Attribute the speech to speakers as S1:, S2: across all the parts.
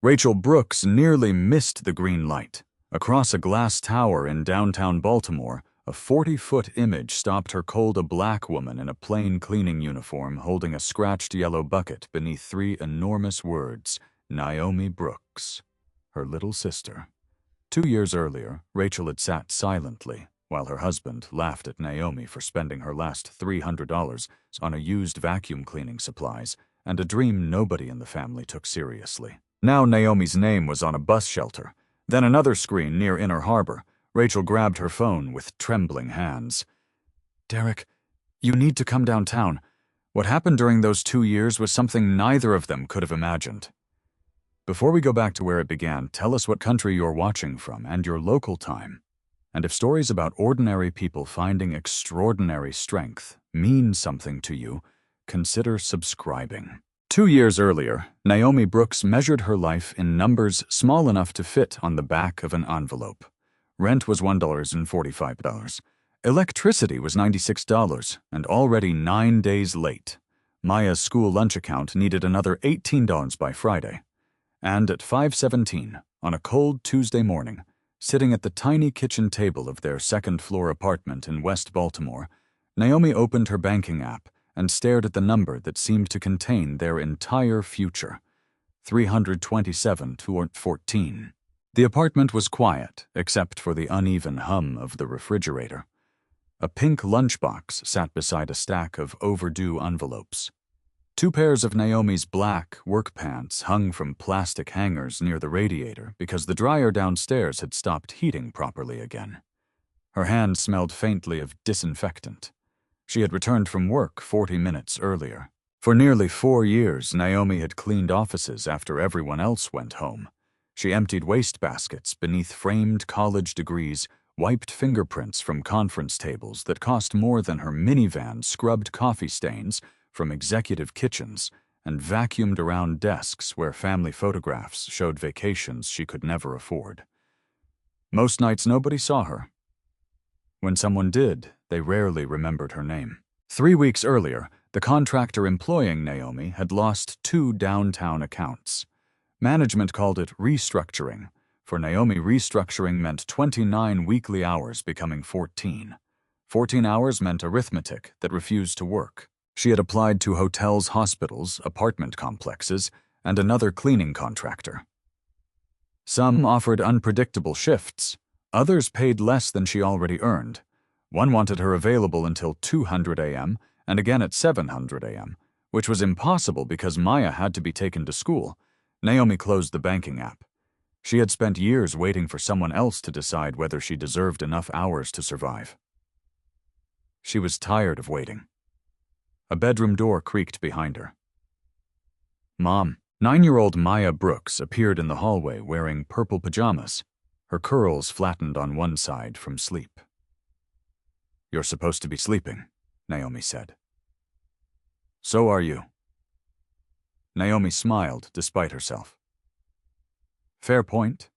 S1: Rachel Brooks nearly missed the green light. Across a glass tower in downtown Baltimore, a 40-foot image stopped her cold. A black woman in a plain cleaning uniform holding a scratched yellow bucket beneath three enormous words, Naomi Brooks, her little sister. 2 years earlier, Rachel had sat silently while her husband laughed at Naomi for spending her last $300 on a used vacuum cleaning supplies and a dream nobody in the family took seriously. Now Naomi's name was on a bus shelter, then another screen near Inner Harbor. Rachel grabbed her phone with trembling hands. "Derek, you need to come downtown. What happened during those 2 years was something neither of them could have imagined." Before we go back to where it began, tell us what country you're watching from and your local time. And if stories about ordinary people finding extraordinary strength mean something to you, consider subscribing. 2 years earlier, Naomi Brooks measured her life in numbers small enough to fit on the back of an envelope. Rent was $1.45. Electricity was $96, and already 9 days late. Maya's school lunch account needed another $18 by Friday. And at 5:17, on a cold Tuesday morning, sitting at the tiny kitchen table of their second-floor apartment in West Baltimore, Naomi opened her banking app and stared at the number that seemed to contain their entire future, 327-14. The apartment was quiet, except for the uneven hum of the refrigerator. A pink lunchbox sat beside a stack of overdue envelopes. 2 pairs of Naomi's black work pants hung from plastic hangers near the radiator because the dryer downstairs had stopped heating properly again. Her hand smelled faintly of disinfectant. She had returned from work 40 minutes earlier. For nearly 4 years, Naomi had cleaned offices after everyone else went home. She emptied wastebaskets beneath framed college degrees, wiped fingerprints from conference tables that cost more than her minivan, scrubbed coffee stains from executive kitchens, and vacuumed around desks where family photographs showed vacations she could never afford. Most nights nobody saw her. When someone did, they rarely remembered her name. 3 weeks earlier, the contractor employing Naomi had lost 2 downtown accounts. Management called it restructuring. For Naomi, restructuring meant 29 weekly hours becoming 14. 14 hours meant arithmetic that refused to work. She had applied to hotels, hospitals, apartment complexes, and another cleaning contractor. Some offered unpredictable shifts. Others paid less than she already earned. One wanted her available until 200 a.m. and again at 700 a.m., which was impossible because Maya had to be taken to school. Naomi closed the banking app. She had spent years waiting for someone else to decide whether she deserved enough hours to survive. She was tired of waiting. A bedroom door creaked behind her. "Mom." 9-year-old Maya Brooks appeared in the hallway wearing purple pajamas, her curls flattened on one side from sleep. "You're supposed to be sleeping," Naomi said. "So are you." Naomi smiled despite herself. "Fair point."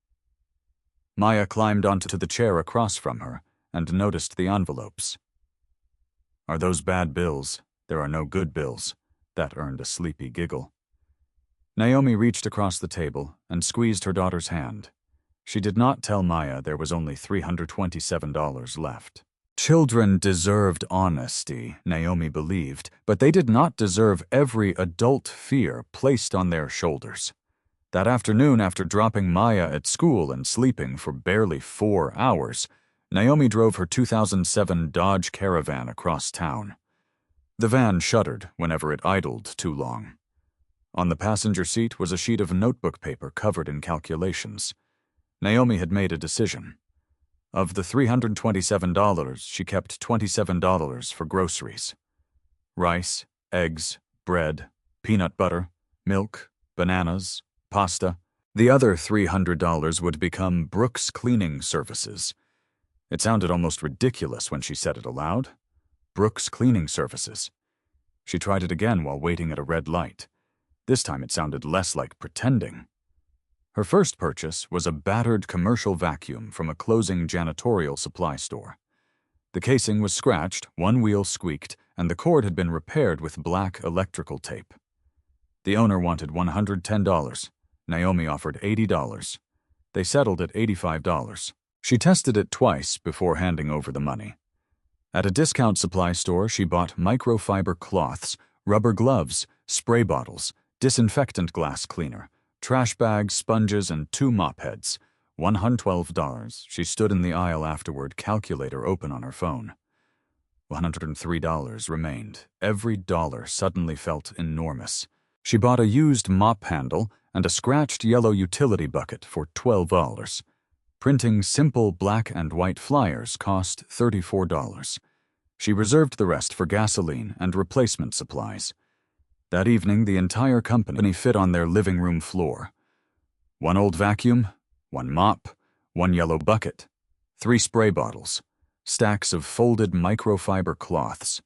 S1: Maya climbed onto the chair across from her and noticed the envelopes. "Are those bad bills? There are no good bills." That earned a sleepy giggle. Naomi reached across the table and squeezed her daughter's hand. She did not tell Maya there was only $327 left. Children deserved honesty, Naomi believed, but they did not deserve every adult fear placed on their shoulders. That afternoon, after dropping Maya at school and sleeping for barely 4 hours, Naomi drove her 2007 Dodge Caravan across town. The van shuddered whenever it idled too long. On the passenger seat was a sheet of notebook paper covered in calculations. Naomi had made a decision. Of the $327, she kept $27 for groceries. Rice, eggs, bread, peanut butter, milk, bananas, pasta. The other $300 would become Brooks Cleaning Services. It sounded almost ridiculous when she said it aloud. Brooks Cleaning Services. She tried it again while waiting at a red light. This time it sounded less like pretending. Her first purchase was a battered commercial vacuum from a closing janitorial supply store. The casing was scratched, one wheel squeaked, and the cord had been repaired with black electrical tape. The owner wanted $110. Naomi offered $80. They settled at $85. She tested it twice before handing over the money. At a discount supply store, she bought microfiber cloths, rubber gloves, spray bottles, disinfectant glass cleaner, trash bags, sponges, and 2 mop heads. $112. She stood in the aisle afterward, calculator open on her phone. $103 remained. Every dollar suddenly felt enormous. She bought a used mop handle and a scratched yellow utility bucket for $12. Printing simple black and white flyers cost $34. She reserved the rest for gasoline and replacement supplies. That evening, the entire company fit on their living room floor. 1 old vacuum, 1 mop, 1 yellow bucket, 3 spray bottles, stacks of folded microfiber cloths,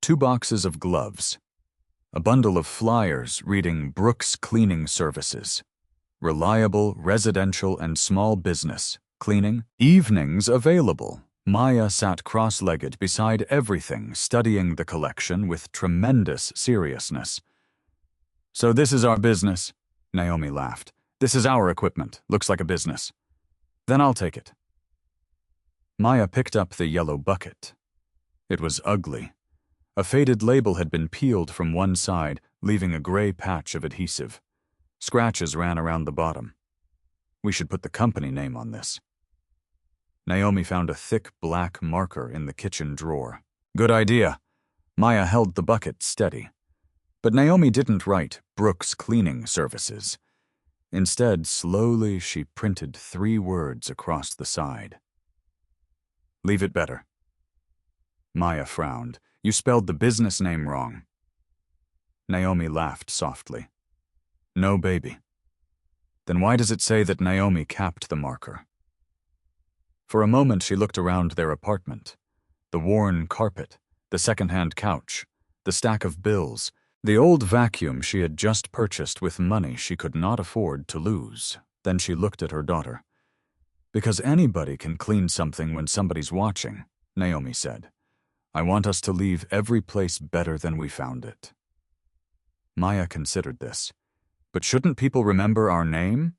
S1: 2 boxes of gloves, a bundle of flyers reading Brooks Cleaning Services. Reliable residential and small business cleaning. Evenings available. Maya sat cross-legged beside everything, studying the collection with tremendous seriousness. "So this is our business," Naomi laughed. "This is our equipment. Looks like a business. Then I'll take it." Maya picked up the yellow bucket. It was ugly. A faded label had been peeled from one side, leaving a gray patch of adhesive. Scratches ran around the bottom. "We should put the company name on this." Naomi found a thick black marker in the kitchen drawer. "Good idea." Maya held the bucket steady. But Naomi didn't write Brooks Cleaning Services. Instead, slowly she printed 3 words across the side. "Leave it better." Maya frowned. "You spelled the business name wrong." Naomi laughed softly. "No, baby." "Then why does it say that Naomi capped the marker?" For a moment she looked around their apartment. The worn carpet, the second-hand couch, the stack of bills, the old vacuum she had just purchased with money she could not afford to lose. Then she looked at her daughter. "Because anybody can clean something when somebody's watching," Naomi said. "I want us to leave every place better than we found it." Maya considered this. "But shouldn't people remember our name?"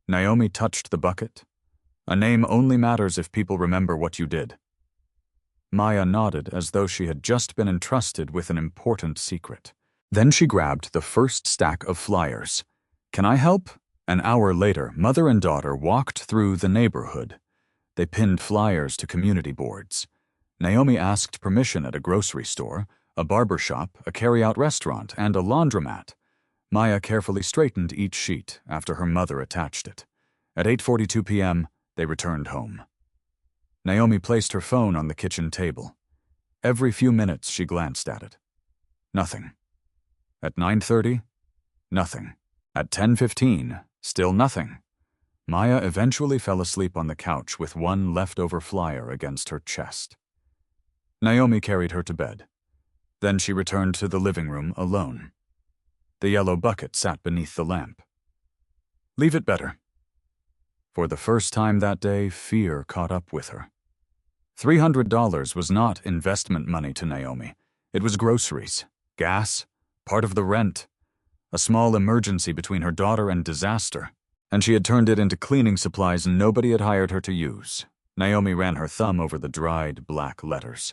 S1: Naomi touched the bucket. "A name only matters if people remember what you did." Maya nodded as though she had just been entrusted with an important secret. Then she grabbed the first stack of flyers. "Can I help?" An hour later, mother and daughter walked through the neighborhood. They pinned flyers to community boards. Naomi asked permission at a grocery store, a barber shop, a carry-out restaurant, and a laundromat. Maya carefully straightened each sheet after her mother attached it. At 8:42 p.m., they returned home. Naomi placed her phone on the kitchen table. Every few minutes she glanced at it. Nothing. At 9:30, nothing. At 10:15, still nothing. Maya eventually fell asleep on the couch with 1 leftover flyer against her chest. Naomi carried her to bed. Then she returned to the living room alone. The yellow bucket sat beneath the lamp. "Leave it better." For the first time that day, fear caught up with her. $300 was not investment money to Naomi. It was groceries, gas, part of the rent, a small emergency between her daughter and disaster, and she had turned it into cleaning supplies nobody had hired her to use. Naomi ran her thumb over the dried, black letters.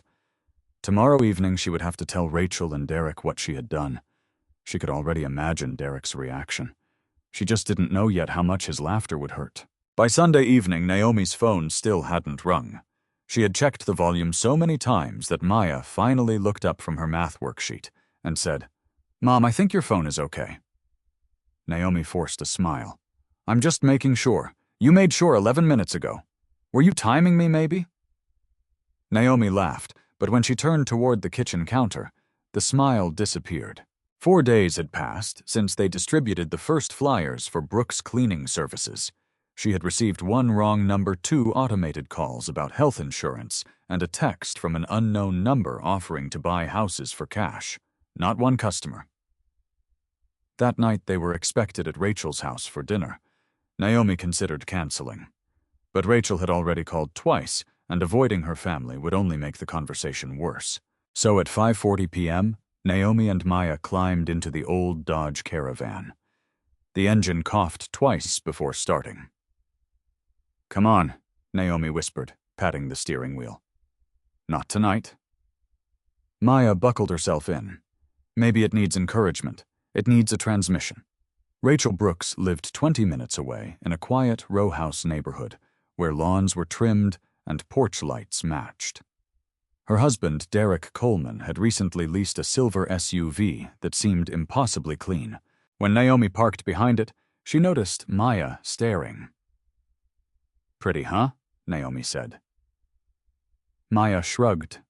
S1: Tomorrow evening she would have to tell Rachel and Derek what she had done. She could already imagine Derek's reaction. She just didn't know yet how much his laughter would hurt. By Sunday evening, Naomi's phone still hadn't rung. She had checked the volume so many times that Maya finally looked up from her math worksheet and said, "Mom, I think your phone is okay." Naomi forced a smile. "I'm just making sure. You made sure 11 minutes ago. Were you timing me, maybe?" Naomi laughed, but when she turned toward the kitchen counter, the smile disappeared. 4 days had passed since they distributed the first flyers for Brooks Cleaning Services. She had received 1 wrong number, 2 automated calls about health insurance, and a text from an unknown number offering to buy houses for cash. Not 1 customer. That night they were expected at Rachel's house for dinner. Naomi considered canceling. But Rachel had already called twice, and avoiding her family would only make the conversation worse. So at 5:40 p.m., Naomi and Maya climbed into the old Dodge Caravan. The engine coughed twice before starting. "Come on," Naomi whispered, patting the steering wheel. "Not tonight." Maya buckled herself in. Maybe it needs encouragement. It needs a transmission. Rachel Brooks lived 20 minutes away in a quiet row house neighborhood where lawns were trimmed and porch lights matched. Her husband, Derek Coleman, had recently leased a silver SUV that seemed impossibly clean. When Naomi parked behind it, she noticed Maya staring. "Pretty, huh?" Naomi said. Maya shrugged.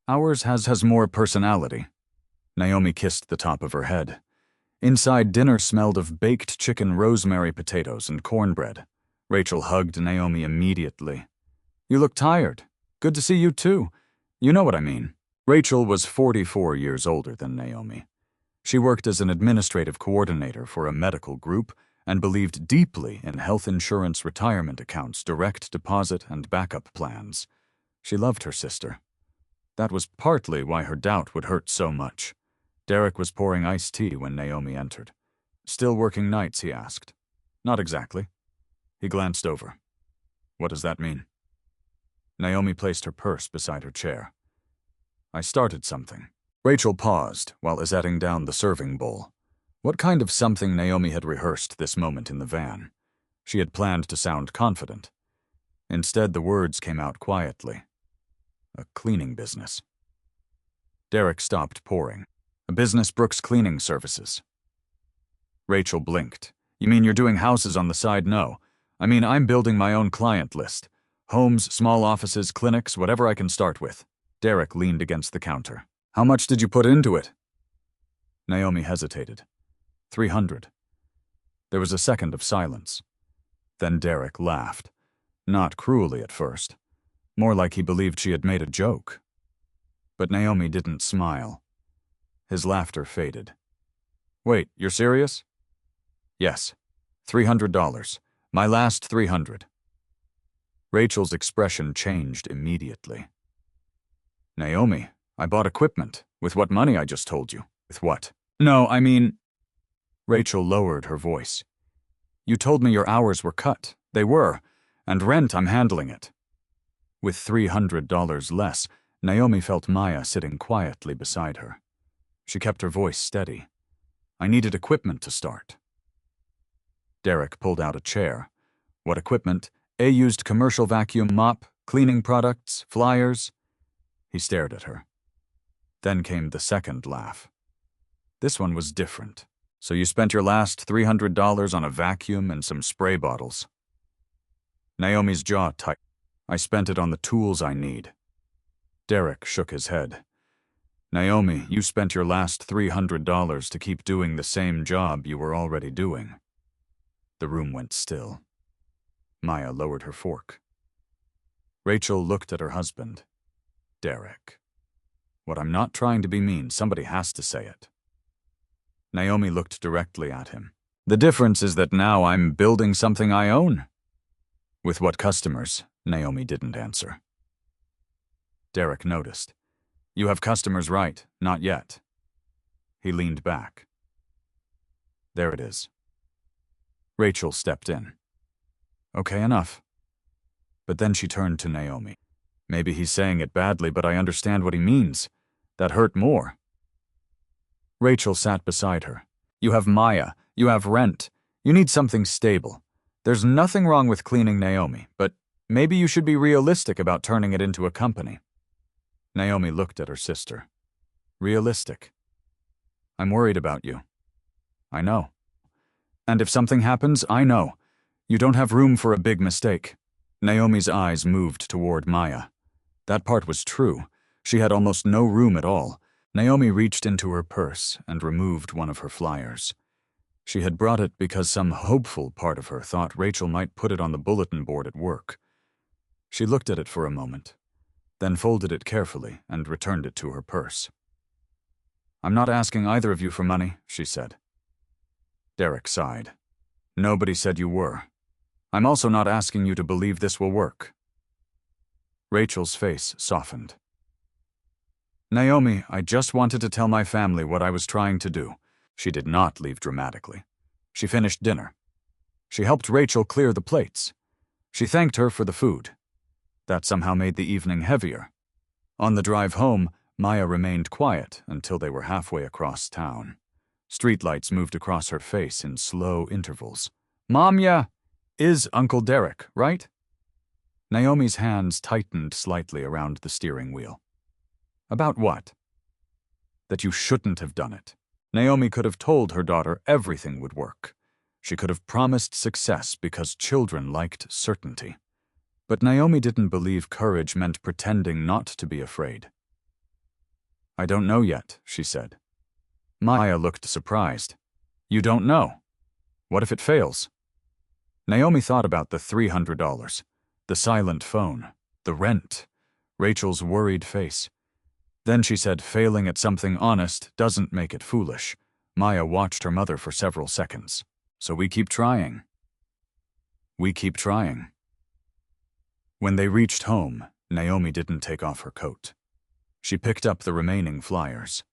S1: "Ours has more personality." Naomi kissed the top of her head. Inside, dinner smelled of baked chicken, rosemary potatoes, and cornbread. Rachel hugged Naomi immediately. "You look tired. Good to see you too. You know what I mean." Rachel was 44 years older than Naomi. She worked as an administrative coordinator for a medical group and believed deeply in health insurance retirement accounts, direct deposit, and backup plans. She loved her sister. That was partly why her doubt would hurt so much. Derek was pouring iced tea when Naomi entered. "Still working nights?" he asked. "Not exactly." He glanced over. "What does that mean?" Naomi placed her purse beside her chair. "I started something." Rachel paused while setting down the serving bowl. What kind of something Naomi had rehearsed this moment in the van? She had planned to sound confident. Instead, the words came out quietly. "A cleaning business." Derek stopped pouring. "A business, Brooks Cleaning Services." Rachel blinked. "You mean you're doing houses on the side?" "No. I mean, I'm building my own client list. Homes, small offices, clinics, whatever I can start with." Derek leaned against the counter. "How much did you put into it?" Naomi hesitated. 300. There was a second of silence. Then Derek laughed. Not cruelly at first. More like he believed she had made a joke. But Naomi didn't smile. His laughter faded. "Wait, you're serious?" "Yes. $300. My last 300. Rachel's expression changed immediately. "Naomi, I bought equipment. With what money I just told you." "With what?" "No, I mean—" Rachel lowered her voice. "You told me your hours were cut. They were. And rent, I'm handling it." With $300 less, Naomi felt Maya sitting quietly beside her. She kept her voice steady. "I needed equipment to start." Derek pulled out a chair. "What equipment?" "A used commercial vacuum mop, cleaning products, flyers." He stared at her. Then came the second laugh. This one was different. "So you spent your last $300 on a vacuum and some spray bottles." Naomi's jaw tightened. "I spent it on the tools I need." Derek shook his head. "Naomi, you spent your last $300 to keep doing the same job you were already doing." The room went still. Maya lowered her fork. Rachel looked at her husband. "Derek. What, I'm not trying to be mean. Somebody has to say it." Naomi looked directly at him. "The difference is that now I'm building something I own." "With what customers?" Naomi didn't answer. Derek noticed. "You have customers, right? Not yet." He leaned back. "There it is." Rachel stepped in. "Okay, enough." But then she turned to Naomi. "Maybe he's saying it badly, but I understand what he means. That hurt more." Rachel sat beside her. "You have Maya. You have rent. You need something stable. There's nothing wrong with cleaning, Naomi, but maybe you should be realistic about turning it into a company." Naomi looked at her sister. "Realistic? I'm worried about you." "I know. And if something happens, I know. You don't have room for a big mistake." Naomi's eyes moved toward Maya. That part was true. She had almost no room at all. Naomi reached into her purse and removed one of her flyers. She had brought it because some hopeful part of her thought Rachel might put it on the bulletin board at work. She looked at it for a moment, then folded it carefully and returned it to her purse. "I'm not asking either of you for money," she said. Derek sighed. "Nobody said you were. I'm also not asking you to believe this will work." Rachel's face softened. "Naomi, I just wanted to tell my family what I was trying to do." She did not leave dramatically. She finished dinner. She helped Rachel clear the plates. She thanked her for the food. That somehow made the evening heavier. On the drive home, Maya remained quiet until they were halfway across town. Streetlights moved across her face in slow intervals. "Mom, yeah, is Uncle Derek, right?" Naomi's hands tightened slightly around the steering wheel. "About what?" "That you shouldn't have done it." Naomi could have told her daughter everything would work. She could have promised success because children liked certainty. But Naomi didn't believe courage meant pretending not to be afraid. "I don't know yet," she said. Maya looked surprised. "You don't know? What if it fails?" Naomi thought about the $300, the silent phone, the rent, Rachel's worried face. Then she said failing at something honest doesn't make it foolish. Maya watched her mother for several seconds. "So we keep trying." "We keep trying." When they reached home, Naomi didn't take off her coat. She picked up the remaining flyers.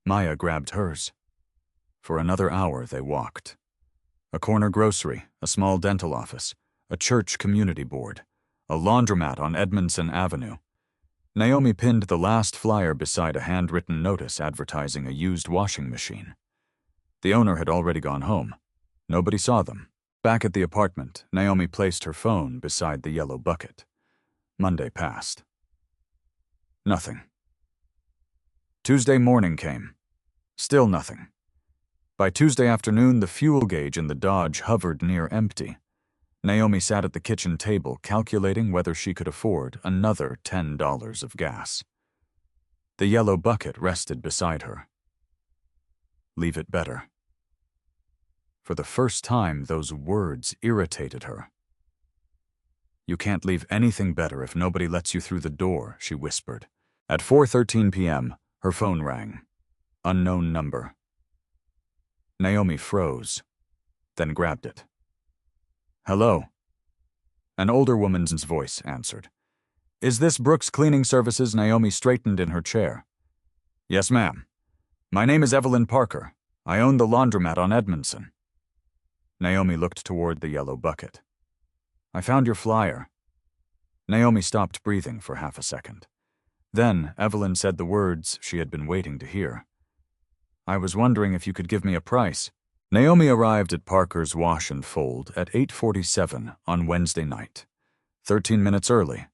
S1: Maya grabbed hers. For another hour they walked. A corner grocery, a small dental office, a church community board, a laundromat on Edmondson Avenue. Naomi pinned the last flyer beside a handwritten notice advertising a used washing machine. The owner had already gone home. Nobody saw them. Back at the apartment, Naomi placed her phone beside the yellow bucket. Monday passed. Nothing. Tuesday morning came. Still nothing. By Tuesday afternoon, the fuel gauge in the Dodge hovered near empty. Naomi sat at the kitchen table calculating whether she could afford another $10 of gas. The yellow bucket rested beside her. Leave it better. For the first time, those words irritated her. "You can't leave anything better if nobody lets you through the door," she whispered. At 4:13 p.m., her phone rang. Unknown number. Naomi froze, then grabbed it. "Hello." An older woman's voice answered. "Is this Brooks Cleaning Services?" Naomi straightened in her chair. "Yes, ma'am. My name is Evelyn Parker. I own the laundromat on Edmondson." Naomi looked toward the yellow bucket. "I found your flyer." Naomi stopped breathing for half a second. Then Evelyn said the words she had been waiting to hear. "I was wondering if you could give me a price." Naomi arrived at Parker's Wash and Fold at 8:47 on Wednesday night. 13 minutes early.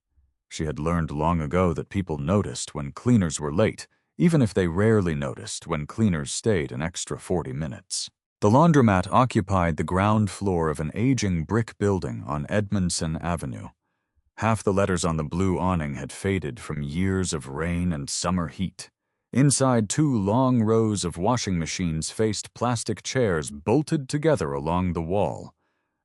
S1: She had learned long ago that people noticed when cleaners were late, even if they rarely noticed when cleaners stayed an extra 40 minutes. The laundromat occupied the ground floor of an aging brick building on Edmondson Avenue. Half the letters on the blue awning had faded from years of rain and summer heat. Inside, 2 long rows of washing machines faced plastic chairs bolted together along the wall.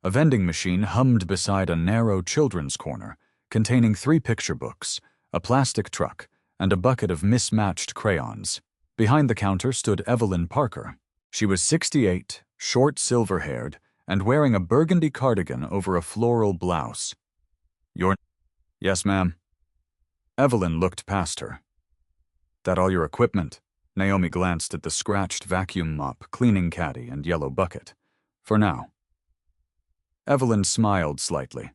S1: A vending machine hummed beside a narrow children's corner, containing 3 picture books, a plastic truck, and a bucket of mismatched crayons. Behind the counter stood Evelyn Parker. She was 68, short silver-haired, and wearing a burgundy cardigan over a floral blouse. "Yes, ma'am." Evelyn looked past her. "That all your equipment?" Naomi glanced at the scratched vacuum mop, cleaning caddy, and yellow bucket. "For now." Evelyn smiled slightly.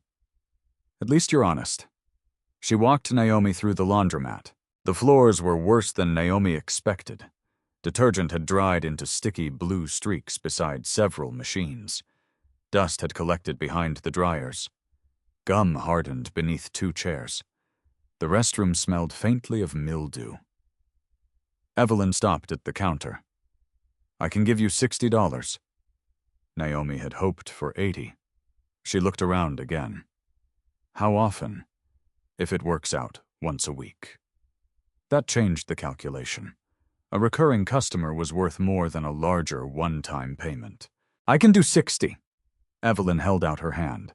S1: "At least you're honest." She walked Naomi through the laundromat. The floors were worse than Naomi expected. Detergent had dried into sticky blue streaks beside several machines. Dust had collected behind the dryers. Gum hardened beneath 2 chairs. The restroom smelled faintly of mildew. Evelyn stopped at the counter. "I can give you $60. Naomi had hoped for 80. She looked around again. How often? If it works out once a week. That changed the calculation. A recurring customer was worth more than a larger one-time payment. "I can do 60. Evelyn held out her hand.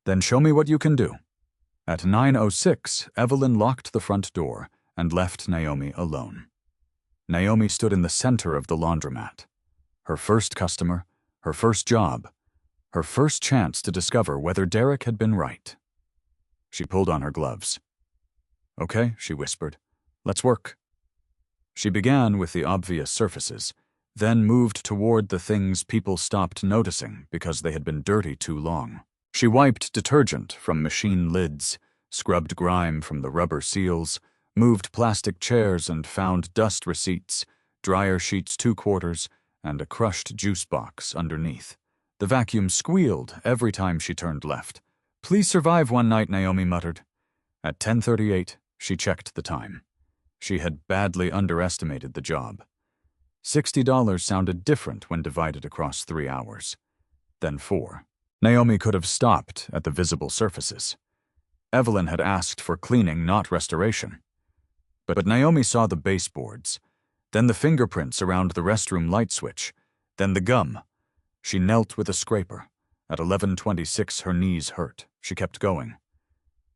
S1: "Then show me what you can do." At 9:06, Evelyn locked the front door and left Naomi alone. Naomi stood in the center of the laundromat. Her first customer, her first job, her first chance to discover whether Derek had been right. She pulled on her gloves. "Okay," she whispered. "Let's work." She began with the obvious surfaces, then moved toward the things people stopped noticing because they had been dirty too long. She wiped detergent from machine lids, scrubbed grime from the rubber seals, moved plastic chairs and found dust receipts, dryer sheets 2/4, and a crushed juice box underneath. The vacuum squealed every time she turned left. "Please survive one night," Naomi muttered. At 10:38, she checked the time. She had badly underestimated the job. $60 sounded different when divided across 3 hours. Then 4. Naomi could have stopped at the visible surfaces. Evelyn had asked for cleaning, not restoration. But Naomi saw the baseboards, then the fingerprints around the restroom light switch, then the gum. She knelt with a scraper. At 11:26, her knees hurt. She kept going.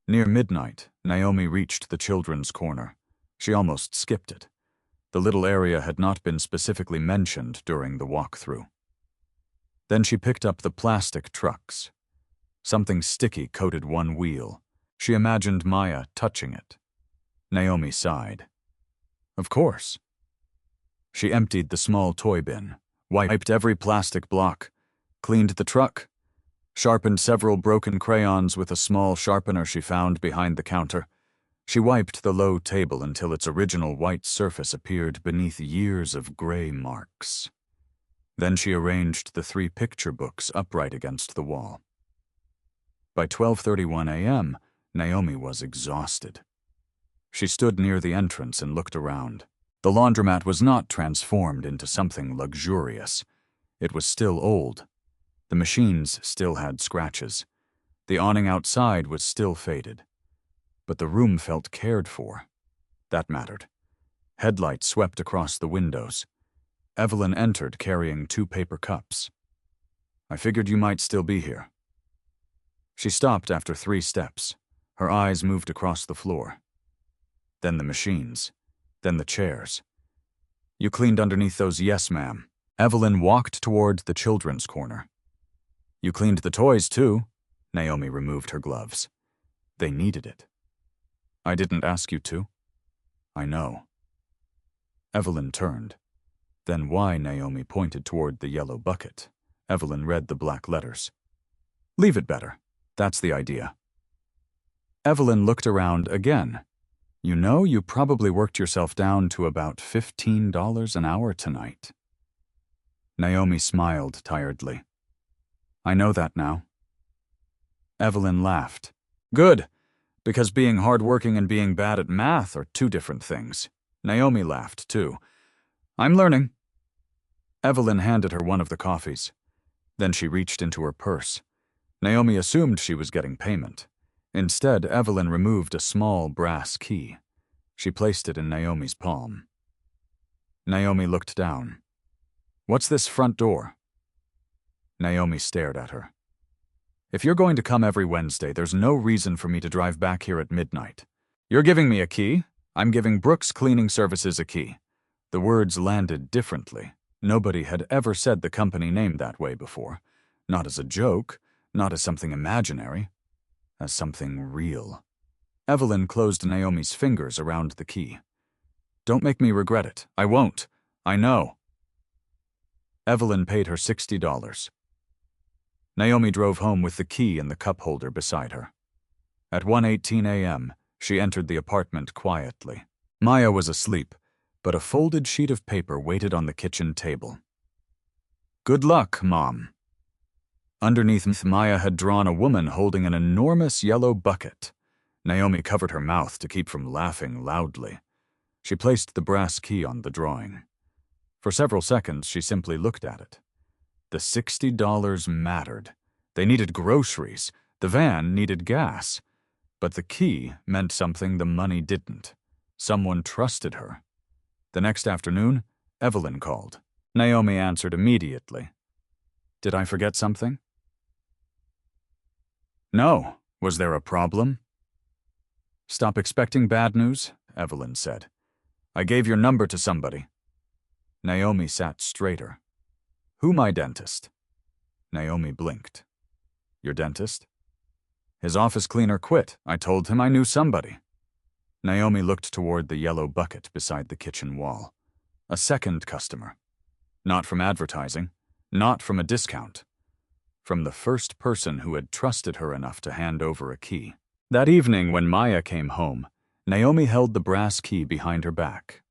S1: Near midnight, Naomi reached the children's corner. She almost skipped it. The little area had not been specifically mentioned during the walkthrough. Then she picked up the plastic trucks. Something sticky coated one wheel. She imagined Maya touching it. Naomi sighed. Of course. She emptied the small toy bin, wiped every plastic block, cleaned the truck, sharpened several broken crayons with a small sharpener she found behind the counter. She wiped the low table until its original white surface appeared beneath years of gray marks. Then she arranged the 3 picture books upright against the wall. By 12:31 a.m., Naomi was exhausted. She stood near the entrance and looked around. The laundromat was not transformed into something luxurious. It was still old. The machines still had scratches. The awning outside was still faded. But the room felt cared for. That mattered. Headlights swept across the windows. Evelyn entered carrying 2 paper cups. "I figured you might still be here." She stopped after 3 steps. Her eyes moved across the floor. Then the machines. Then the chairs. "You cleaned underneath those?" "Yes, ma'am." Evelyn walked toward the children's corner. "You cleaned the toys, too." Naomi removed her gloves. "They needed it." "I didn't ask you to." "I know." Evelyn turned. Then why Naomi pointed toward the yellow bucket. Evelyn read the black letters. "Leave it better. That's the idea." Evelyn looked around again. "You know, you probably worked yourself down to about $15 an hour tonight." Naomi smiled tiredly. "I know that now." Evelyn laughed. "Good, because being hardworking and being bad at math are 2 different things." Naomi laughed, too. "I'm learning." Evelyn handed her one of the coffees. Then she reached into her purse. Naomi assumed she was getting payment. Instead, Evelyn removed a small brass key. She placed it in Naomi's palm. Naomi looked down. "What's this front door?" Naomi stared at her. "If you're going to come every Wednesday, there's no reason for me to drive back here at midnight. You're giving me a key. I'm giving Brooks Cleaning Services a key." The words landed differently. Nobody had ever said the company name that way before. Not as a joke, not as something imaginary, as something real. Evelyn closed Naomi's fingers around the key. "Don't make me regret it. I won't. I know." Evelyn paid her $60. Naomi drove home with the key in the cup holder beside her. At 1:18 a.m., she entered the apartment quietly. Maya was asleep, but a folded sheet of paper waited on the kitchen table. "Good luck, Mom." Underneath, Maya had drawn a woman holding an enormous yellow bucket. Naomi covered her mouth to keep from laughing loudly. She placed the brass key on the drawing. For several seconds, she simply looked at it. The $60 mattered. They needed groceries. The van needed gas. But the key meant something the money didn't. Someone trusted her. The next afternoon, Evelyn called. Naomi answered immediately. "Did I forget something?" "No. Was there a problem?" "Stop expecting bad news," Evelyn said. "I gave your number to somebody." Naomi sat straighter. "Who, my dentist?" Naomi blinked. "Your dentist?" "His office cleaner quit. I told him I knew somebody." Naomi looked toward the yellow bucket beside the kitchen wall. A second customer. Not from advertising, not from a discount. From the first person who had trusted her enough to hand over a key. That evening when Maya came home, Naomi held the brass key behind her back.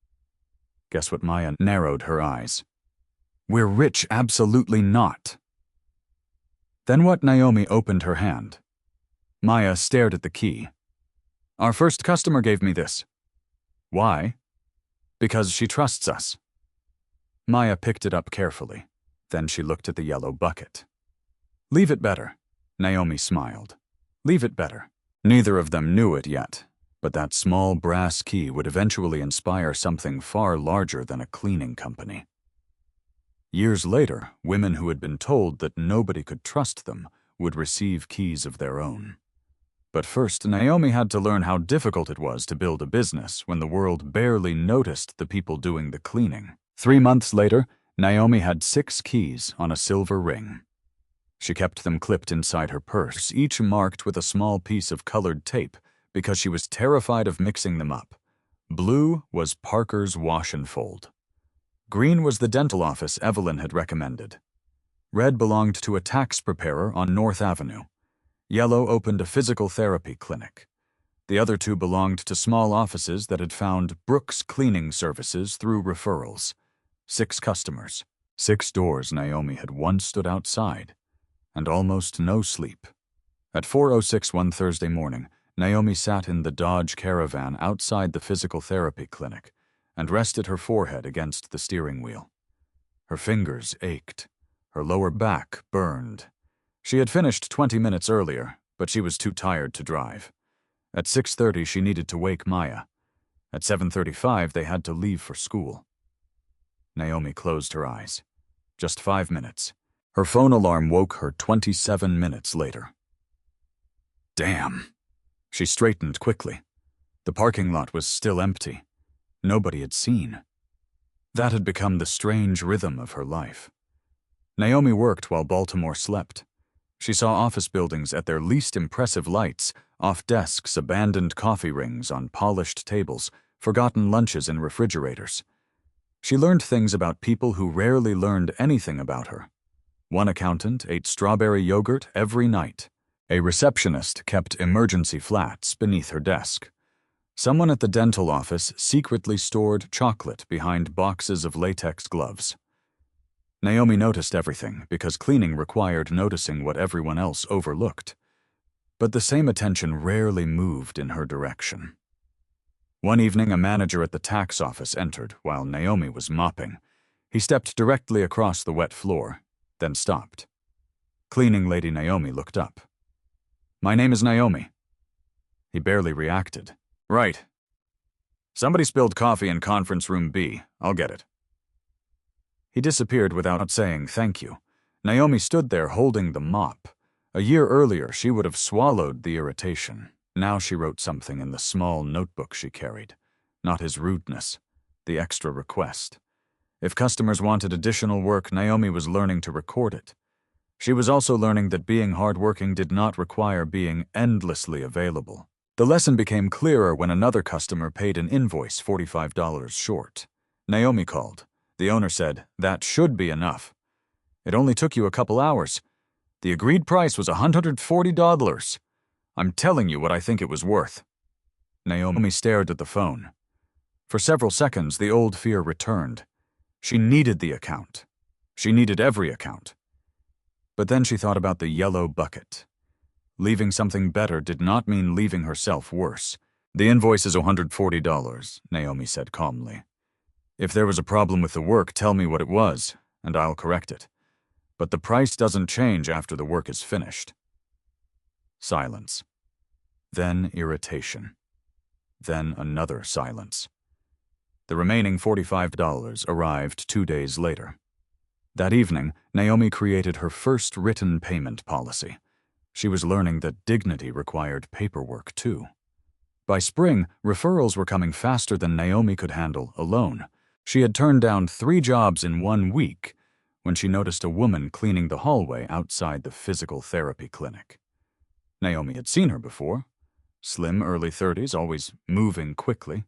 S1: Guess what? Maya narrowed her eyes. We're rich, absolutely not. Then what? Naomi opened her hand. Maya stared at the key. Our first customer gave me this. Why? Because she trusts us. Maya picked it up carefully. Then she looked at the yellow bucket. Leave it better. Naomi smiled. Leave it better. Neither of them knew it yet, but that small brass key would eventually inspire something far larger than a cleaning company. Years later, women who had been told that nobody could trust them would receive keys of their own. But first, Naomi had to learn how difficult it was to build a business when the world barely noticed the people doing the cleaning. 3 months later, Naomi had 6 keys on a silver ring. She kept them clipped inside her purse, each marked with a small piece of colored tape because she was terrified of mixing them up. Blue was Parker's Wash and Fold. Green was the dental office Evelyn had recommended. Red belonged to a tax preparer on North Avenue. Yellow opened a physical therapy clinic. The other 2 belonged to small offices that had found Brooks cleaning services through referrals. 6 customers, 6 doors Naomi had once stood outside, and almost no sleep. At 4:06 one Thursday morning, Naomi sat in the Dodge Caravan outside the physical therapy clinic and rested her forehead against the steering wheel. Her fingers ached. Her lower back burned. She had finished 20 minutes earlier, but she was too tired to drive. At 6:30, she needed to wake Maya. At 7:35, they had to leave for school. Naomi closed her eyes. Just 5 minutes. Her phone alarm woke her 27 minutes later. Damn. She straightened quickly. The parking lot was still empty. Nobody had seen. That had become the strange rhythm of her life. Naomi worked while Baltimore slept. She saw office buildings at their least impressive lights, off desks, abandoned coffee rings on polished tables, forgotten lunches in refrigerators. She learned things about people who rarely learned anything about her. One accountant ate strawberry yogurt every night. A receptionist kept emergency flats beneath her desk. Someone at the dental office secretly stored chocolate behind boxes of latex gloves. Naomi noticed everything because cleaning required noticing what everyone else overlooked. But the same attention rarely moved in her direction. One evening, a manager at the tax office entered while Naomi was mopping. He stepped directly across the wet floor, then stopped. Cleaning lady Naomi looked up. My name is Naomi. He barely reacted. Right. Somebody spilled coffee in conference room B. I'll get it. He disappeared without saying thank you. Naomi stood there holding the mop. A year earlier, she would have swallowed the irritation. Now she wrote something in the small notebook she carried. Not his rudeness, the extra request. If customers wanted additional work, Naomi was learning to record it. She was also learning that being hardworking did not require being endlessly available. The lesson became clearer when another customer paid an invoice $45 short. Naomi called. The owner said, that should be enough. It only took you a couple hours. The agreed price was $140. I'm telling you what I think it was worth. Naomi stared at the phone. For several seconds, the old fear returned. She needed the account. She needed every account. But then she thought about the yellow bucket. Leaving something better did not mean leaving herself worse. The invoice is $140, Naomi said calmly. If there was a problem with the work, tell me what it was, and I'll correct it. But the price doesn't change after the work is finished. Silence. Then irritation. Then another silence. The remaining $45 arrived 2 days later. That evening, Naomi created her first written payment policy. She was learning that dignity required paperwork, too. By spring, referrals were coming faster than Naomi could handle alone. She had turned down 3 jobs in 1 week when she noticed a woman cleaning the hallway outside the physical therapy clinic. Naomi had seen her before. Slim, early 30s, always moving quickly.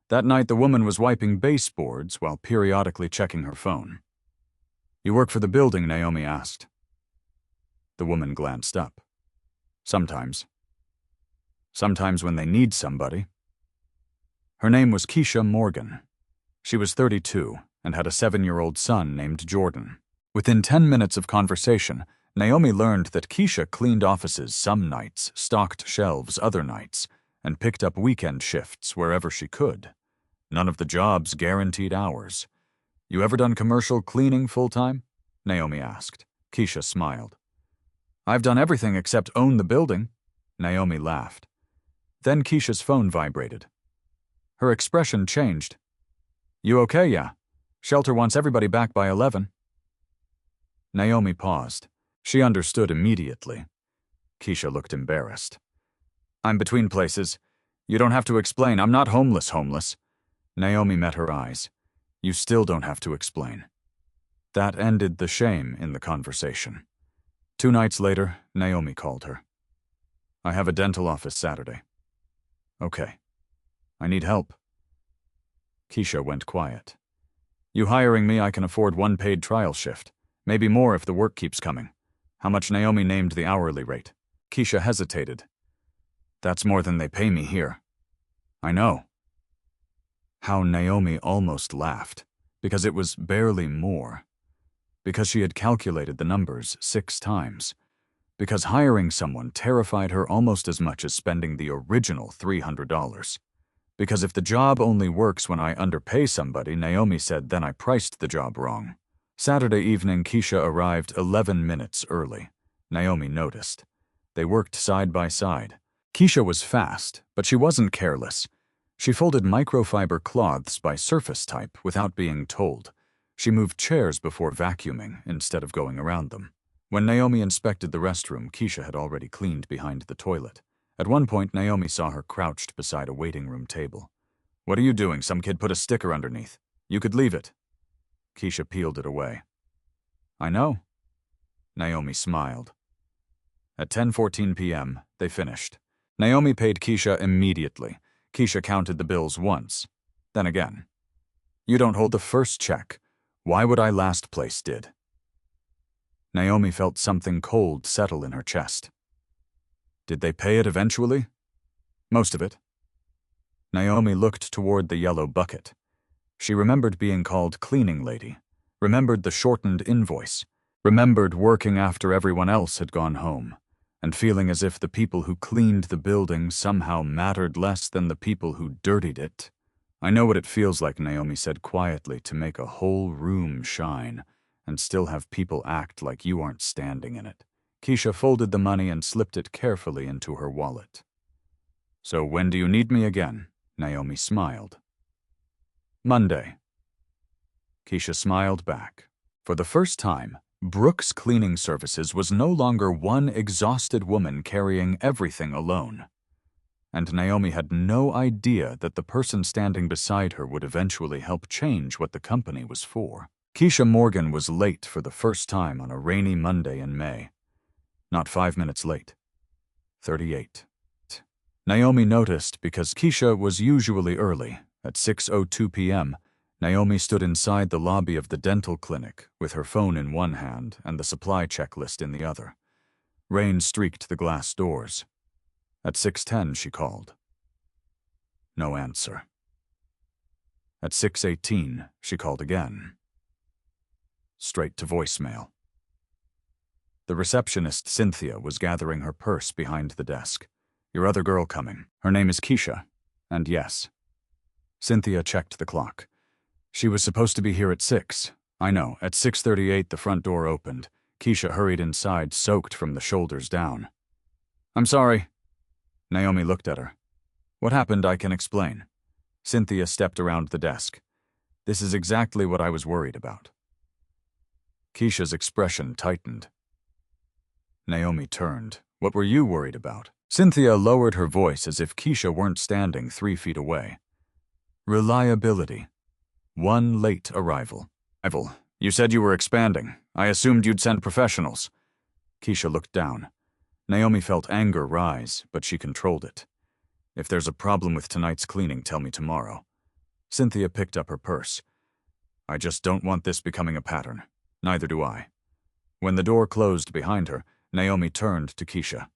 S1: That night, the woman was wiping baseboards while periodically checking her phone. You work for the building? Naomi asked. The woman glanced up. Sometimes. Sometimes when they need somebody. Her name was Keisha Morgan. She was 32 and had a 7-year-old son named Jordan. Within 10 minutes of conversation, Naomi learned that Keisha cleaned offices some nights, stocked shelves other nights, and picked up weekend shifts wherever she could. None of the jobs guaranteed hours. You ever done commercial cleaning full-time? Naomi asked. Keisha smiled. I've done everything except own the building. Naomi laughed. Then Keisha's phone vibrated. Her expression changed. You okay, yeah? Shelter wants everybody back by 11. Naomi paused. She understood immediately. Keisha looked embarrassed. I'm between places. You don't have to explain. I'm not homeless. Naomi met her eyes. You still don't have to explain. That ended the shame in the conversation. 2 nights later, Naomi called her. I have a dental office Saturday. Okay. I need help. Keisha went quiet. You hiring me, I can afford 1 paid trial shift. Maybe more if the work keeps coming. How much? Naomi named the hourly rate. Keisha hesitated. That's more than they pay me here. I know. How Naomi almost laughed, because it was barely more. Because she had calculated the numbers 6 times. Because hiring someone terrified her almost as much as spending the original $300. Because if the job only works when I underpay somebody, Naomi said, then I priced the job wrong. Saturday evening, Keisha arrived 11 minutes early. Naomi noticed. They worked side by side. Keisha was fast, but she wasn't careless. She folded microfiber cloths by surface type without being told. She moved chairs before vacuuming instead of going around them. When Naomi inspected the restroom, Keisha had already cleaned behind the toilet. At one point, Naomi saw her crouched beside a waiting room table. What are you doing? Some kid put a sticker underneath. You could leave it. Keisha peeled it away. I know. Naomi smiled. At 10:14 p.m., they finished. Naomi paid Keisha immediately. Keisha counted the bills once, then again. You don't hold the first check. Why would I? Last place did. Naomi felt something cold settle in her chest. Did they pay it eventually? Most of it. Naomi looked toward the yellow bucket. She remembered being called cleaning lady, remembered the shortened invoice, remembered working after everyone else had gone home, and feeling as if the people who cleaned the building somehow mattered less than the people who dirtied it. I know what it feels like, Naomi said quietly, to make a whole room shine and still have people act like you aren't standing in it. Keisha folded the money and slipped it carefully into her wallet. So when do you need me again? Naomi smiled. Monday. Keisha smiled back. For the first time, Brooks Cleaning Services was no longer one exhausted woman carrying everything alone. And Naomi had no idea that the person standing beside her would eventually help change what the company was for. Keisha Morgan was late for the first time on a rainy Monday in May. Not 5 minutes late. 38. Naomi noticed because Keisha was usually early. At 6:02 p.m., Naomi stood inside the lobby of the dental clinic with her phone in one hand and the supply checklist in the other. Rain streaked the glass doors. At 6:10, she called. No answer. At 6:18, she called again. Straight to voicemail. The receptionist, Cynthia, was gathering her purse behind the desk. Your other girl coming. Her name is Keisha. And yes. Cynthia checked the clock. She was supposed to be here at 6. I know. At 6:38, the front door opened. Keisha hurried inside, soaked from the shoulders down. I'm sorry. Naomi looked at her. What happened? I can explain. Cynthia stepped around the desk. This is exactly what I was worried about. Keisha's expression tightened. Naomi turned. What were you worried about? Cynthia lowered her voice as if Keisha weren't standing 3 feet away. Reliability. 1 late arrival. You said you were expanding. I assumed you'd send professionals. Keisha looked down. Naomi felt anger rise, but she controlled it. If there's a problem with tonight's cleaning, tell me tomorrow. Cynthia picked up her purse. I just don't want this becoming a pattern. Neither do I. When the door closed behind her, Naomi turned to Keisha.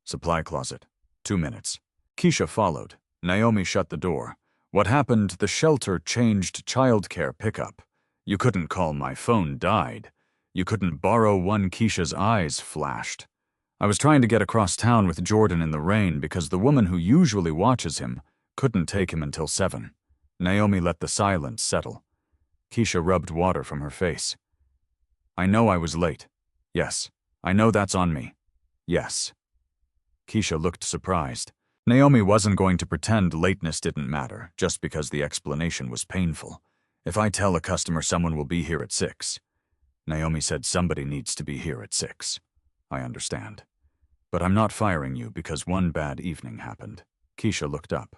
S1: Supply closet. 2 minutes. Keisha followed. Naomi shut the door. What happened? The shelter changed childcare pickup. You couldn't call. My phone died. You couldn't borrow one. Keisha's eyes flashed. I was trying to get across town with Jordan in the rain because the woman who usually watches him couldn't take him until 7. Naomi let the silence settle. Keisha rubbed water from her face. I know I was late. Yes. I know that's on me. Yes. Keisha looked surprised. Naomi wasn't going to pretend lateness didn't matter just because the explanation was painful. If I tell a customer someone will be here at 6. Naomi said somebody needs to be here at 6. I understand. But I'm not firing you because one bad evening happened. Keisha looked up.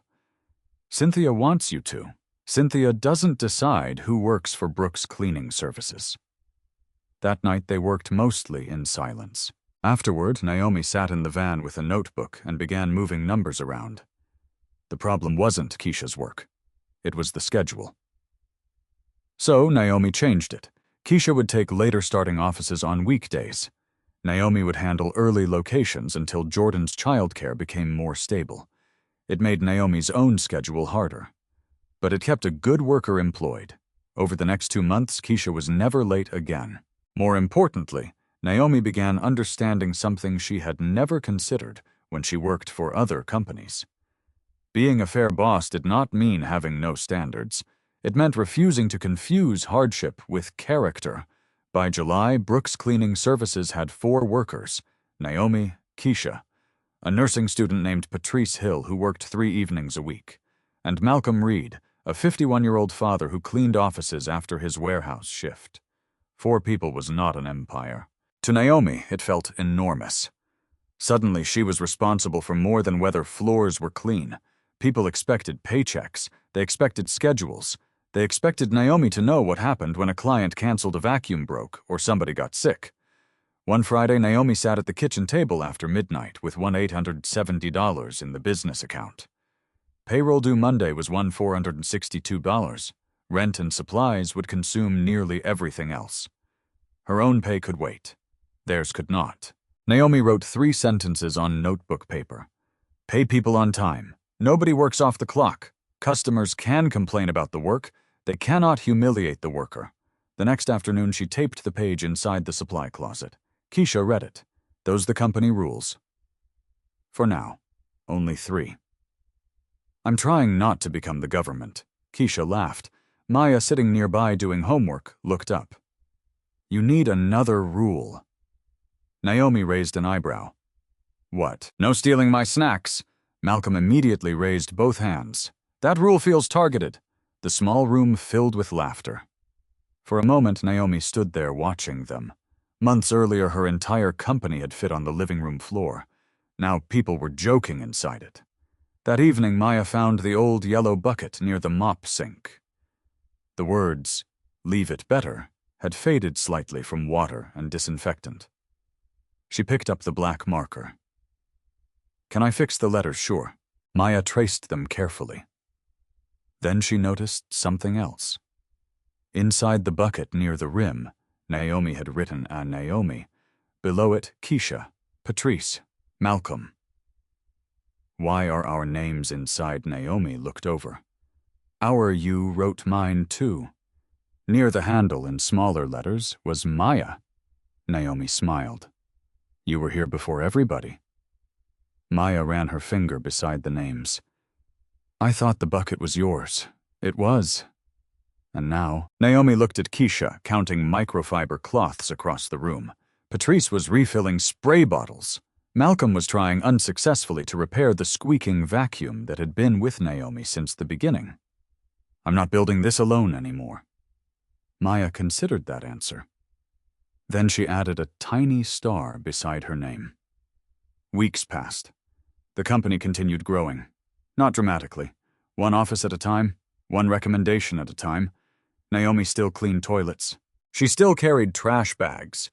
S1: Cynthia wants you to. Cynthia doesn't decide who works for Brooks Cleaning Services. That night they worked mostly in silence. Afterward, Naomi sat in the van with a notebook and began moving numbers around. The problem wasn't Keisha's work. It was the schedule. So Naomi changed it. Keisha would take later starting offices on weekdays. Naomi would handle early locations until Jordan's childcare became more stable. It made Naomi's own schedule harder. But it kept a good worker employed. Over the next 2 months, Keisha was never late again. More importantly, Naomi began understanding something she had never considered when she worked for other companies. Being a fair boss did not mean having no standards. It meant refusing to confuse hardship with character. By July, Brooks Cleaning Services had 4 workers: Naomi, Keisha, a nursing student named Patrice Hill who worked 3 evenings a week, and Malcolm Reed, a 51-year-old father who cleaned offices after his warehouse shift. 4 people was not an empire. To Naomi, it felt enormous. Suddenly, she was responsible for more than whether floors were clean. People expected paychecks. They expected schedules. They expected Naomi to know what happened when a client canceled a vacuum broke or somebody got sick. One Friday, Naomi sat at the kitchen table after midnight with $1,870 in the business account. Payroll due Monday was $1,462. Rent and supplies would consume nearly everything else. Her own pay could wait. Theirs could not. Naomi wrote 3 sentences on notebook paper. Pay people on time. Nobody works off the clock. Customers can complain about the work. They cannot humiliate the worker. The next afternoon, she taped the page inside the supply closet. Keisha read it. Those the company rules. For now, only 3. I'm trying not to become the government. Keisha laughed. Maya, sitting nearby doing homework, looked up. You need another rule. Naomi raised an eyebrow. What? No stealing my snacks? Malcolm immediately raised both hands. That rule feels targeted. The small room filled with laughter. For a moment, Naomi stood there watching them. Months earlier, her entire company had fit on the living room floor. Now people were joking inside it. That evening, Maya found the old yellow bucket near the mop sink. The words, "Leave it better," had faded slightly from water and disinfectant. She picked up the black marker. Can I fix the letters? Sure. Maya traced them carefully. Then she noticed something else. Inside the bucket near the rim, Naomi had written a Naomi. Below it, Keisha, Patrice, Malcolm. Why are our names inside? Naomi looked over. Our you wrote mine too. Near the handle in smaller letters was Maya. Naomi smiled. You were here before everybody. Maya ran her finger beside the names. I thought the bucket was yours. It was. And now, Naomi looked at Keisha, counting microfiber cloths across the room. Patrice was refilling spray bottles. Malcolm was trying unsuccessfully to repair the squeaking vacuum that had been with Naomi since the beginning. I'm not building this alone anymore. Maya considered that answer. Then she added a tiny star beside her name. Weeks passed. The company continued growing. Not dramatically. One office at a time, one recommendation at a time. Naomi still cleaned toilets. She still carried trash bags.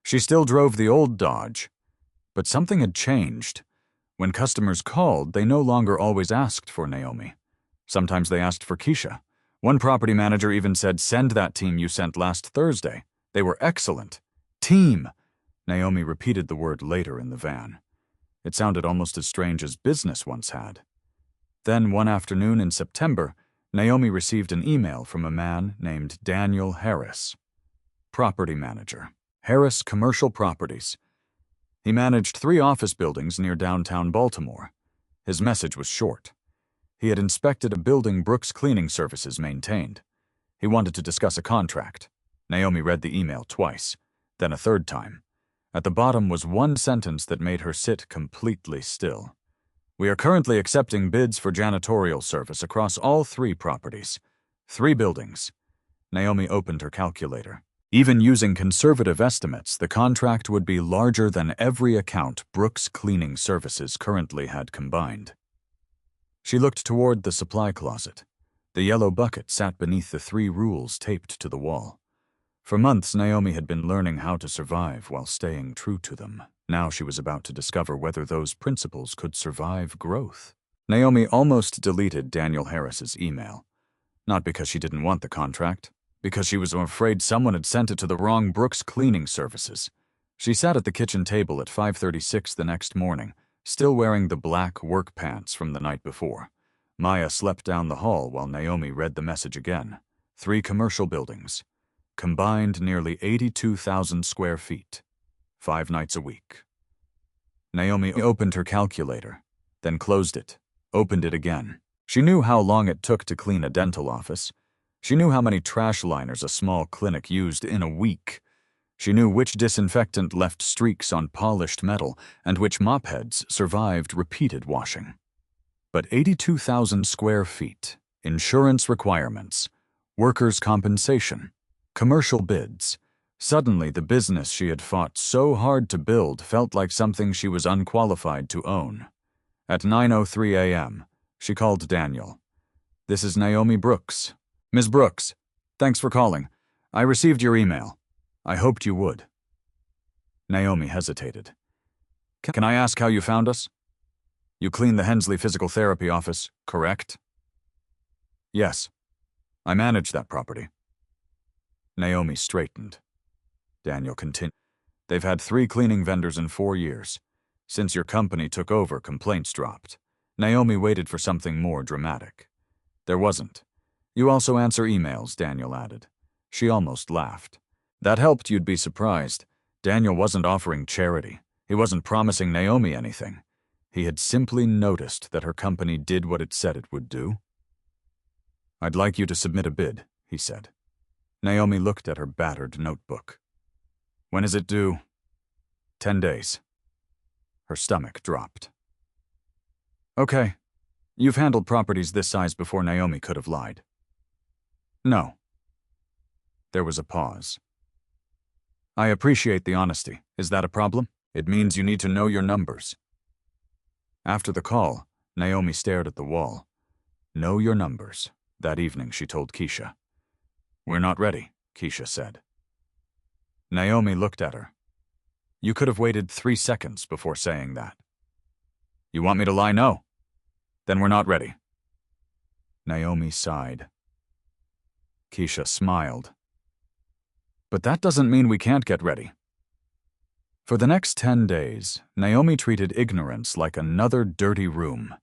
S1: She still drove the old Dodge. But something had changed. When customers called, they no longer always asked for Naomi. Sometimes they asked for Keisha. One property manager even said, "Send that team you sent last Thursday." They were excellent. Team. Naomi repeated the word later in the van. It sounded almost as strange as business once had. Then, one afternoon in September, Naomi received an email from a man named Daniel Harris, property manager, Harris Commercial Properties. He managed 3 office buildings near downtown Baltimore. His message was short. He had inspected a building Brooks Cleaning Services maintained. He wanted to discuss a contract. Naomi read the email twice, then a third time. At the bottom was one sentence that made her sit completely still. We are currently accepting bids for janitorial service across all 3 properties. 3 buildings. Naomi opened her calculator. Even using conservative estimates, the contract would be larger than every account Brooks Cleaning Services currently had combined. She looked toward the supply closet. The yellow bucket sat beneath the 3 rules taped to the wall. For months, Naomi had been learning how to survive while staying true to them. Now she was about to discover whether those principles could survive growth. Naomi almost deleted Daniel Harris's email. Not because she didn't want the contract, because she was afraid someone had sent it to the wrong Brooks Cleaning Services. She sat at the kitchen table at 5:36 the next morning, still wearing the black work pants from the night before. Maya slept down the hall while Naomi read the message again. 3 commercial buildings. Combined nearly 82,000 square feet. 5 nights a week. Naomi opened her calculator, then closed it, opened it again. She knew how long it took to clean a dental office. She knew how many trash liners a small clinic used in a week. She knew which disinfectant left streaks on polished metal and which mop heads survived repeated washing. But 82,000 square feet, insurance requirements, workers' compensation, commercial bids. Suddenly, the business she had fought so hard to build felt like something she was unqualified to own. At 9:03 a.m., she called Daniel. "This is Naomi Brooks. Ms. Brooks, thanks for calling. I received your email. I hoped you would." Naomi hesitated. "Can I ask how you found us? You clean the Hensley Physical Therapy office, correct?" "Yes. I manage that property." Naomi straightened. Daniel continued. "They've had 3 cleaning vendors in 4 years. Since your company took over, complaints dropped." Naomi waited for something more dramatic. There wasn't. "You also answer emails," Daniel added. She almost laughed. "That helped, you'd be surprised. Daniel wasn't offering charity. He wasn't promising Naomi anything. He had simply noticed that her company did what it said it would do." "I'd like you to submit a bid," he said. Naomi looked at her battered notebook. "When is it due?" 10 days. Her stomach dropped. "Okay. You've handled properties this size before." Naomi could have lied. "No." There was a pause. "I appreciate the honesty. Is that a problem? It means you need to know your numbers." After the call, Naomi stared at the wall. "Know your numbers." That evening she told Keisha. "We're not ready," Keisha said. Naomi looked at her. "You could have waited 3 seconds before saying that." "You want me to lie? No. Then we're not ready." Naomi sighed. Keisha smiled. "But that doesn't mean we can't get ready." For the next 10 days, Naomi treated ignorance like another dirty room.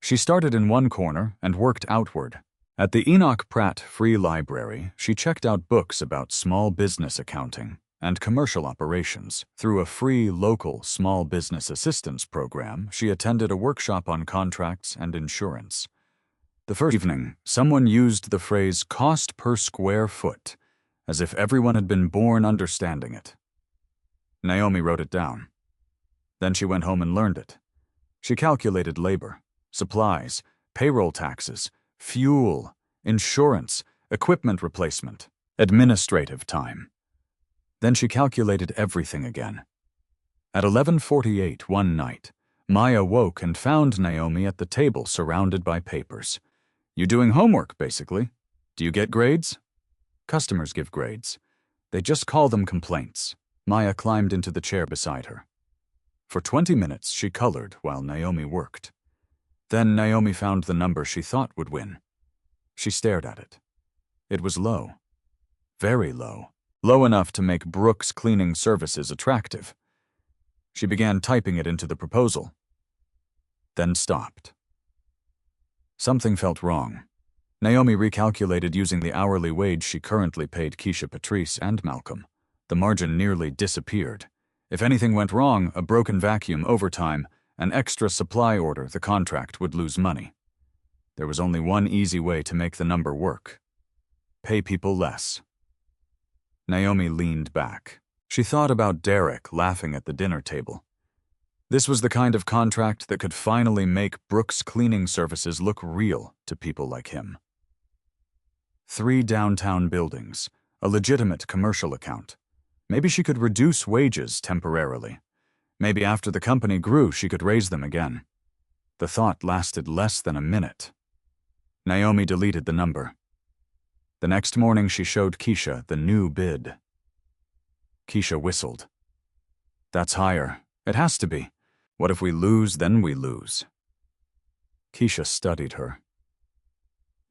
S1: She started in one corner and worked outward. At the Enoch Pratt Free Library, she checked out books about small business accounting and commercial operations. Through a free local small business assistance program, she attended a workshop on contracts and insurance. The first evening, someone used the phrase "cost per square foot," as if everyone had been born understanding it. Naomi wrote it down. Then she went home and learned it. She calculated labor, supplies, payroll taxes, fuel, insurance, equipment replacement, administrative time. Then she calculated everything again. At 11:48 one night, Maya woke and found Naomi at the table surrounded by papers. "You doing homework, basically. Do you get grades?" "Customers give grades. They just call them complaints." Maya climbed into the chair beside her. For 20 minutes she colored while Naomi worked. Then Naomi found the number she thought would win. She stared at it. It was low. Very low. low enough to make Brooks Cleaning Services attractive. She began typing it into the proposal, then stopped. Something felt wrong. Naomi recalculated using the hourly wage she currently paid Keisha, Patrice, and Malcolm. The margin nearly disappeared. If anything went wrong, a broken vacuum, overtime, an extra supply order, the contract would lose money. There was only one easy way to make the number work: pay people less. Naomi leaned back. She thought about Derek laughing at the dinner table. This was the kind of contract that could finally make Brooks Cleaning Services look real to people like him. 3 downtown buildings, a legitimate commercial account. Maybe she could reduce wages temporarily. Maybe after the company grew, she could raise them again. The thought lasted less than a minute. Naomi deleted the number. The next morning, she showed Keisha the new bid. Keisha whistled. "That's higher. It has to be. What if we lose, then we lose?" Keisha studied her.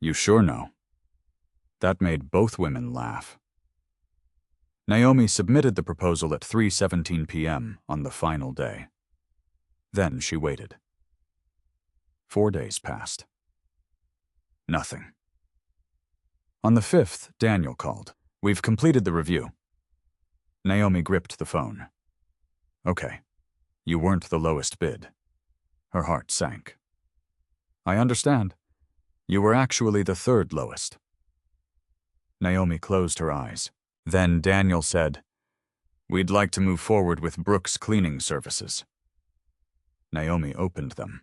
S1: "You sure know?" That made both women laugh. Naomi submitted the proposal at 3:17 p.m. on the final day. Then she waited. 4 days passed. Nothing. On the 5th, Daniel called. "We've completed the review." Naomi gripped the phone. "Okay, you weren't the lowest bid." Her heart sank. "I understand. You were actually the 3rd lowest." Naomi closed her eyes. Then Daniel said, "We'd like to move forward with Brooks Cleaning Services." Naomi opened them.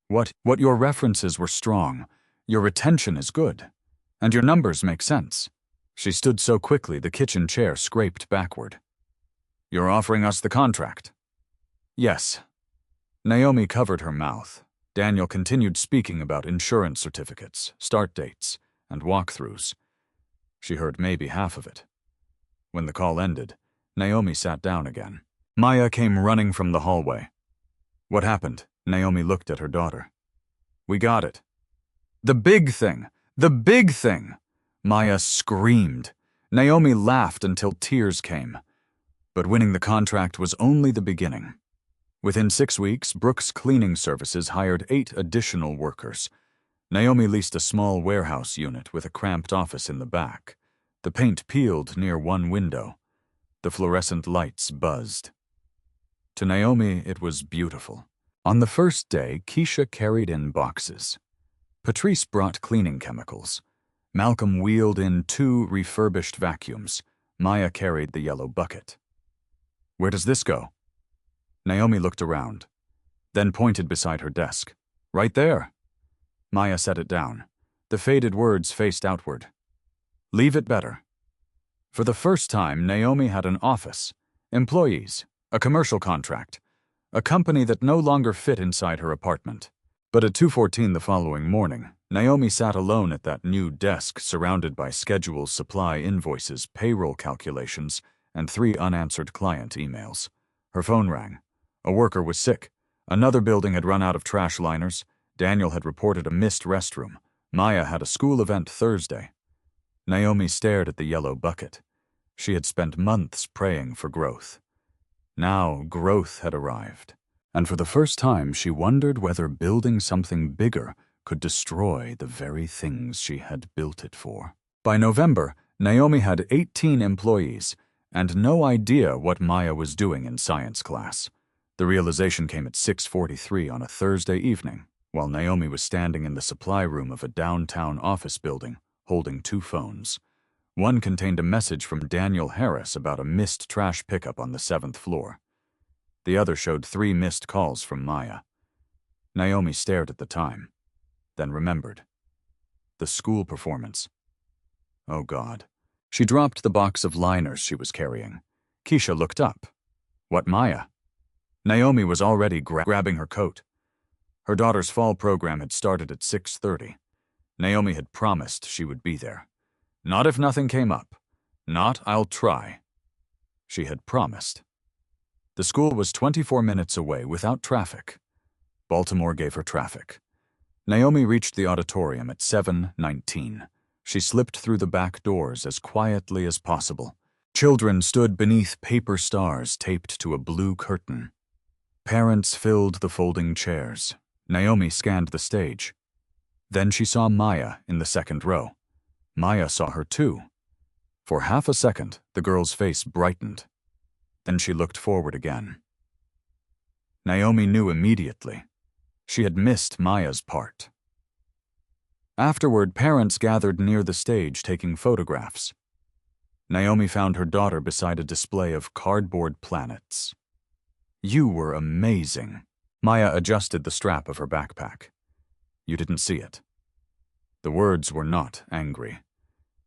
S1: What your references were strong, your retention is good, and your numbers make sense." She stood so quickly the kitchen chair scraped backward. "You're offering us the contract?" "Yes." Naomi covered her mouth. Daniel continued speaking about insurance certificates, start dates, and walkthroughs. She heard maybe half of it. When the call ended, Naomi sat down again. Maya came running from the hallway. "What happened?" Naomi looked at her daughter. "We got it." "The big thing! The big thing!" Maya screamed. Naomi laughed until tears came. But winning the contract was only the beginning. Within 6 weeks, Brooks Cleaning Services hired 8 additional workers. Naomi leased a small warehouse unit with a cramped office in the back. The paint peeled near one window. The fluorescent lights buzzed. To Naomi, it was beautiful. On the first day, Keisha carried in boxes. Patrice brought cleaning chemicals. Malcolm wheeled in 2 refurbished vacuums. Maya carried the yellow bucket. "Where does this go?" Naomi looked around, then pointed beside her desk. "Right there." Maya set it down. The faded words faced outward. "Leave it better." For the first time, Naomi had an office, employees, a commercial contract, a company that no longer fit inside her apartment. But at 2:14 the following morning, Naomi sat alone at that new desk surrounded by schedules, supply invoices, payroll calculations, and 3 unanswered client emails. Her phone rang. A worker was sick. Another building had run out of trash liners. Daniel had reported a missed restroom. Maya had a school event Thursday. Naomi stared at the yellow bucket. She had spent months praying for growth. Now growth had arrived. And for the first time, she wondered whether building something bigger could destroy the very things she had built it for. By November, Naomi had 18 employees and no idea what Maya was doing in science class. The realization came at 6:43 on a Thursday evening, while Naomi was standing in the supply room of a downtown office building, holding 2 phones. One contained a message from Daniel Harris about a missed trash pickup on the 7th floor. The other showed 3 missed calls from Maya. Naomi stared at the time, then remembered. The school performance. Oh God. She dropped the box of liners she was carrying. Keisha looked up. What Maya? Naomi was already grabbing her coat. Her daughter's fall program had started at 6:30. Naomi had promised she would be there. Not if nothing came up. Not I'll try. She had promised. The school was 24 minutes away without traffic. Baltimore gave her traffic. Naomi reached the auditorium at 7:19. She slipped through the back doors as quietly as possible. Children stood beneath paper stars taped to a blue curtain. Parents filled the folding chairs. Naomi scanned the stage. Then she saw Maya in the second row. Maya saw her too. For half a second, the girl's face brightened. Then she looked forward again. Naomi knew immediately. She had missed Maya's part. Afterward, parents gathered near the stage taking photographs. Naomi found her daughter beside a display of cardboard planets. "You were amazing." Maya adjusted the strap of her backpack. "You didn't see it." The words were not angry.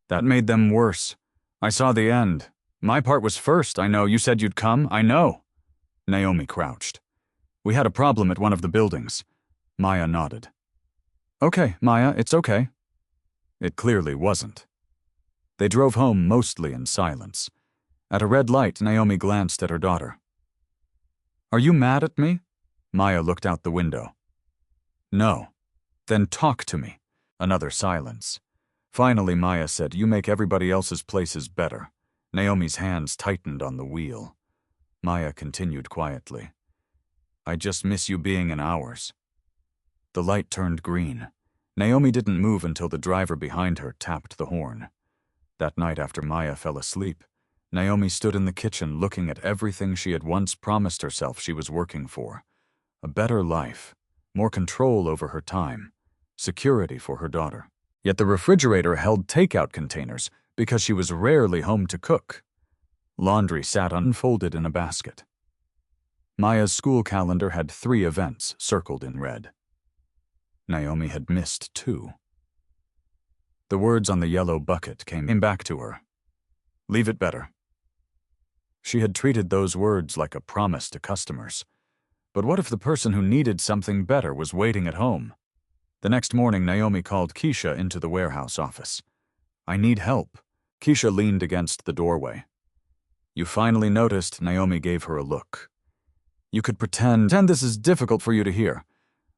S1: "That made them worse. I saw the end. My part was first, I know. You said you'd come, I know." Naomi crouched. "We had a problem at one of the buildings." Maya nodded. "Okay, Maya, it's okay." It clearly wasn't. They drove home mostly in silence. At a red light, Naomi glanced at her daughter. "Are you mad at me?" Maya looked out the window. "No." "Then talk to me." Another silence. Finally, Maya said, "You make everybody else's places better." Naomi's hands tightened on the wheel. Maya continued quietly. "I just miss you being in ours." The light turned green. Naomi didn't move until the driver behind her tapped the horn. That night after Maya fell asleep, Naomi stood in the kitchen looking at everything she had once promised herself she was working for. A better life, more control over her time, security for her daughter. Yet the refrigerator held takeout containers because she was rarely home to cook. Laundry sat unfolded in a basket. Maya's school calendar had 3 events circled in red. Naomi had missed 2. The words on the yellow bucket came back to her. "Leave it better." She had treated those words like a promise to customers. But what if the person who needed something better was waiting at home? The next morning, Naomi called Keisha into the warehouse office. "I need help." Keisha leaned against the doorway. "You finally noticed," Naomi gave her a look. "You could pretend this is difficult for you to hear.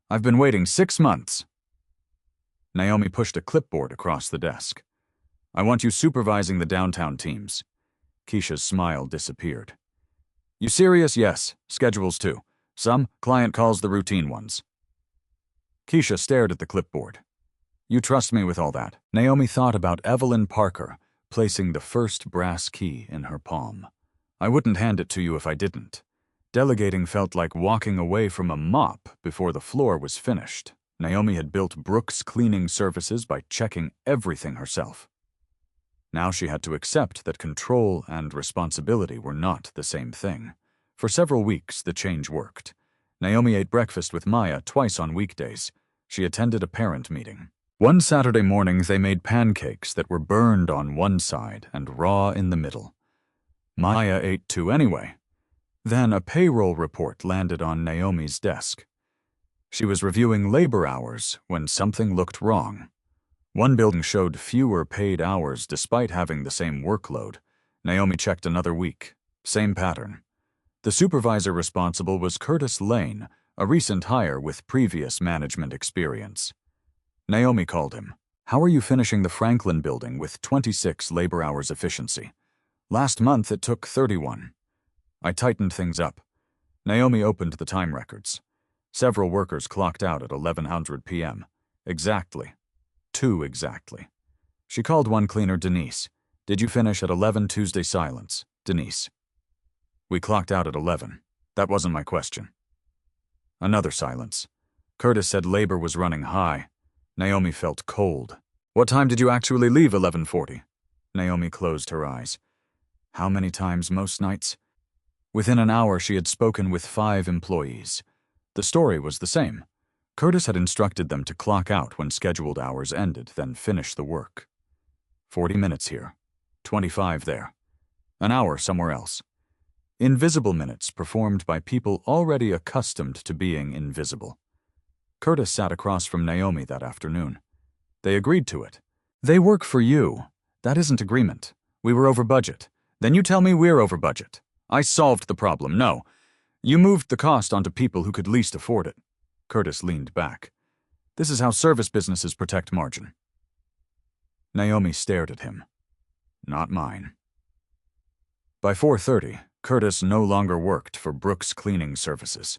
S1: I've been waiting 6 months. Naomi pushed a clipboard across the desk. "I want you supervising the downtown teams." Keisha's smile disappeared. "You serious?" "Yes. Schedules too. Some client calls the routine ones." Keisha stared at the clipboard. "You trust me with all that?" Naomi thought about Evelyn Parker placing the first brass key in her palm. "I wouldn't hand it to you if I didn't." Delegating felt like walking away from a mop before the floor was finished. Naomi had built Brooks cleaning services by checking everything herself. Now she had to accept that control and responsibility were not the same thing. For several weeks, the change worked. Naomi ate breakfast with Maya twice on weekdays. She attended a parent meeting. One Saturday morning, they made pancakes that were burned on one side and raw in the middle. Maya ate 2 anyway. Then a payroll report landed on Naomi's desk. She was reviewing labor hours when something looked wrong. One building showed fewer paid hours despite having the same workload. Naomi checked another week. Same pattern. The supervisor responsible was Curtis Lane, a recent hire with previous management experience. Naomi called him. "How are you finishing the Franklin building with 26 labor hours efficiency? Last month it took 31. I tightened things up." Naomi opened the time records. Several workers clocked out at 1100 p.m. Exactly. Too exactly. She called one cleaner, Denise. "Did you finish at 11 Tuesday?" Silence. Denise. "We clocked out at 11. That wasn't my question." Another silence. Curtis said labor was running high. Naomi felt cold. "What time did you actually leave?" 11:40. Naomi closed her eyes. "How many times most nights?" Within an hour, she had spoken with 5 employees. The story was the same. Curtis had instructed them to clock out when scheduled hours ended, then finish the work. 40 minutes here, 25 there, an hour somewhere else. Invisible minutes performed by people already accustomed to being invisible. Curtis sat across from Naomi that afternoon. They agreed to it. "They work for you. That isn't agreement. We were over budget. Then you tell me we're over budget. I solved the problem. No. You moved the cost onto people who could least afford it." Curtis leaned back. "This is how service businesses protect margin." Naomi stared at him. Not mine. By 4:30, Curtis no longer worked for Brooks Cleaning Services.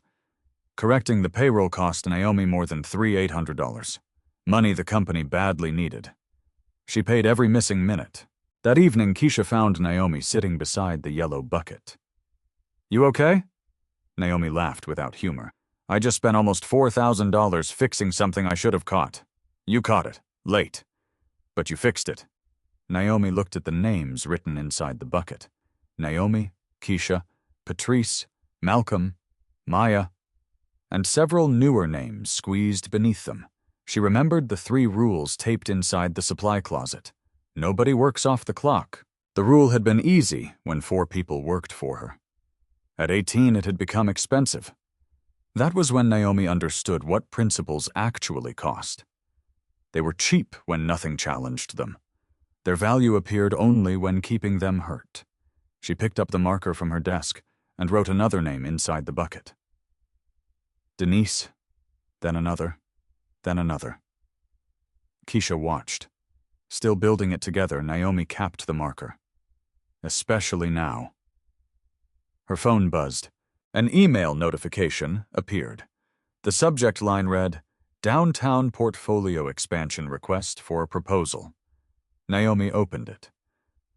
S1: Correcting the payroll cost Naomi more than $800, money the company badly needed. She paid every missing minute. That evening, Keisha found Naomi sitting beside the yellow bucket. You okay? Naomi laughed without humor. I just spent almost $4,000 fixing something I should have caught. You caught it, late. But you fixed it. Naomi looked at the names written inside the bucket. Naomi, Keisha, Patrice, Malcolm, Maya, and several newer names squeezed beneath them. She remembered the 3 rules taped inside the supply closet. Nobody works off the clock. The rule had been easy when 4 people worked for her. At 18, it had become expensive. That was when Naomi understood what principles actually cost. They were cheap when nothing challenged them. Their value appeared only when keeping them hurt. She picked up the marker from her desk and wrote another name inside the bucket. Denise, then another, then another. Keisha watched. Still building it together, Naomi capped the marker. Especially now. Her phone buzzed. An email notification appeared. The subject line read, Downtown Portfolio Expansion Request for a Proposal. Naomi opened it.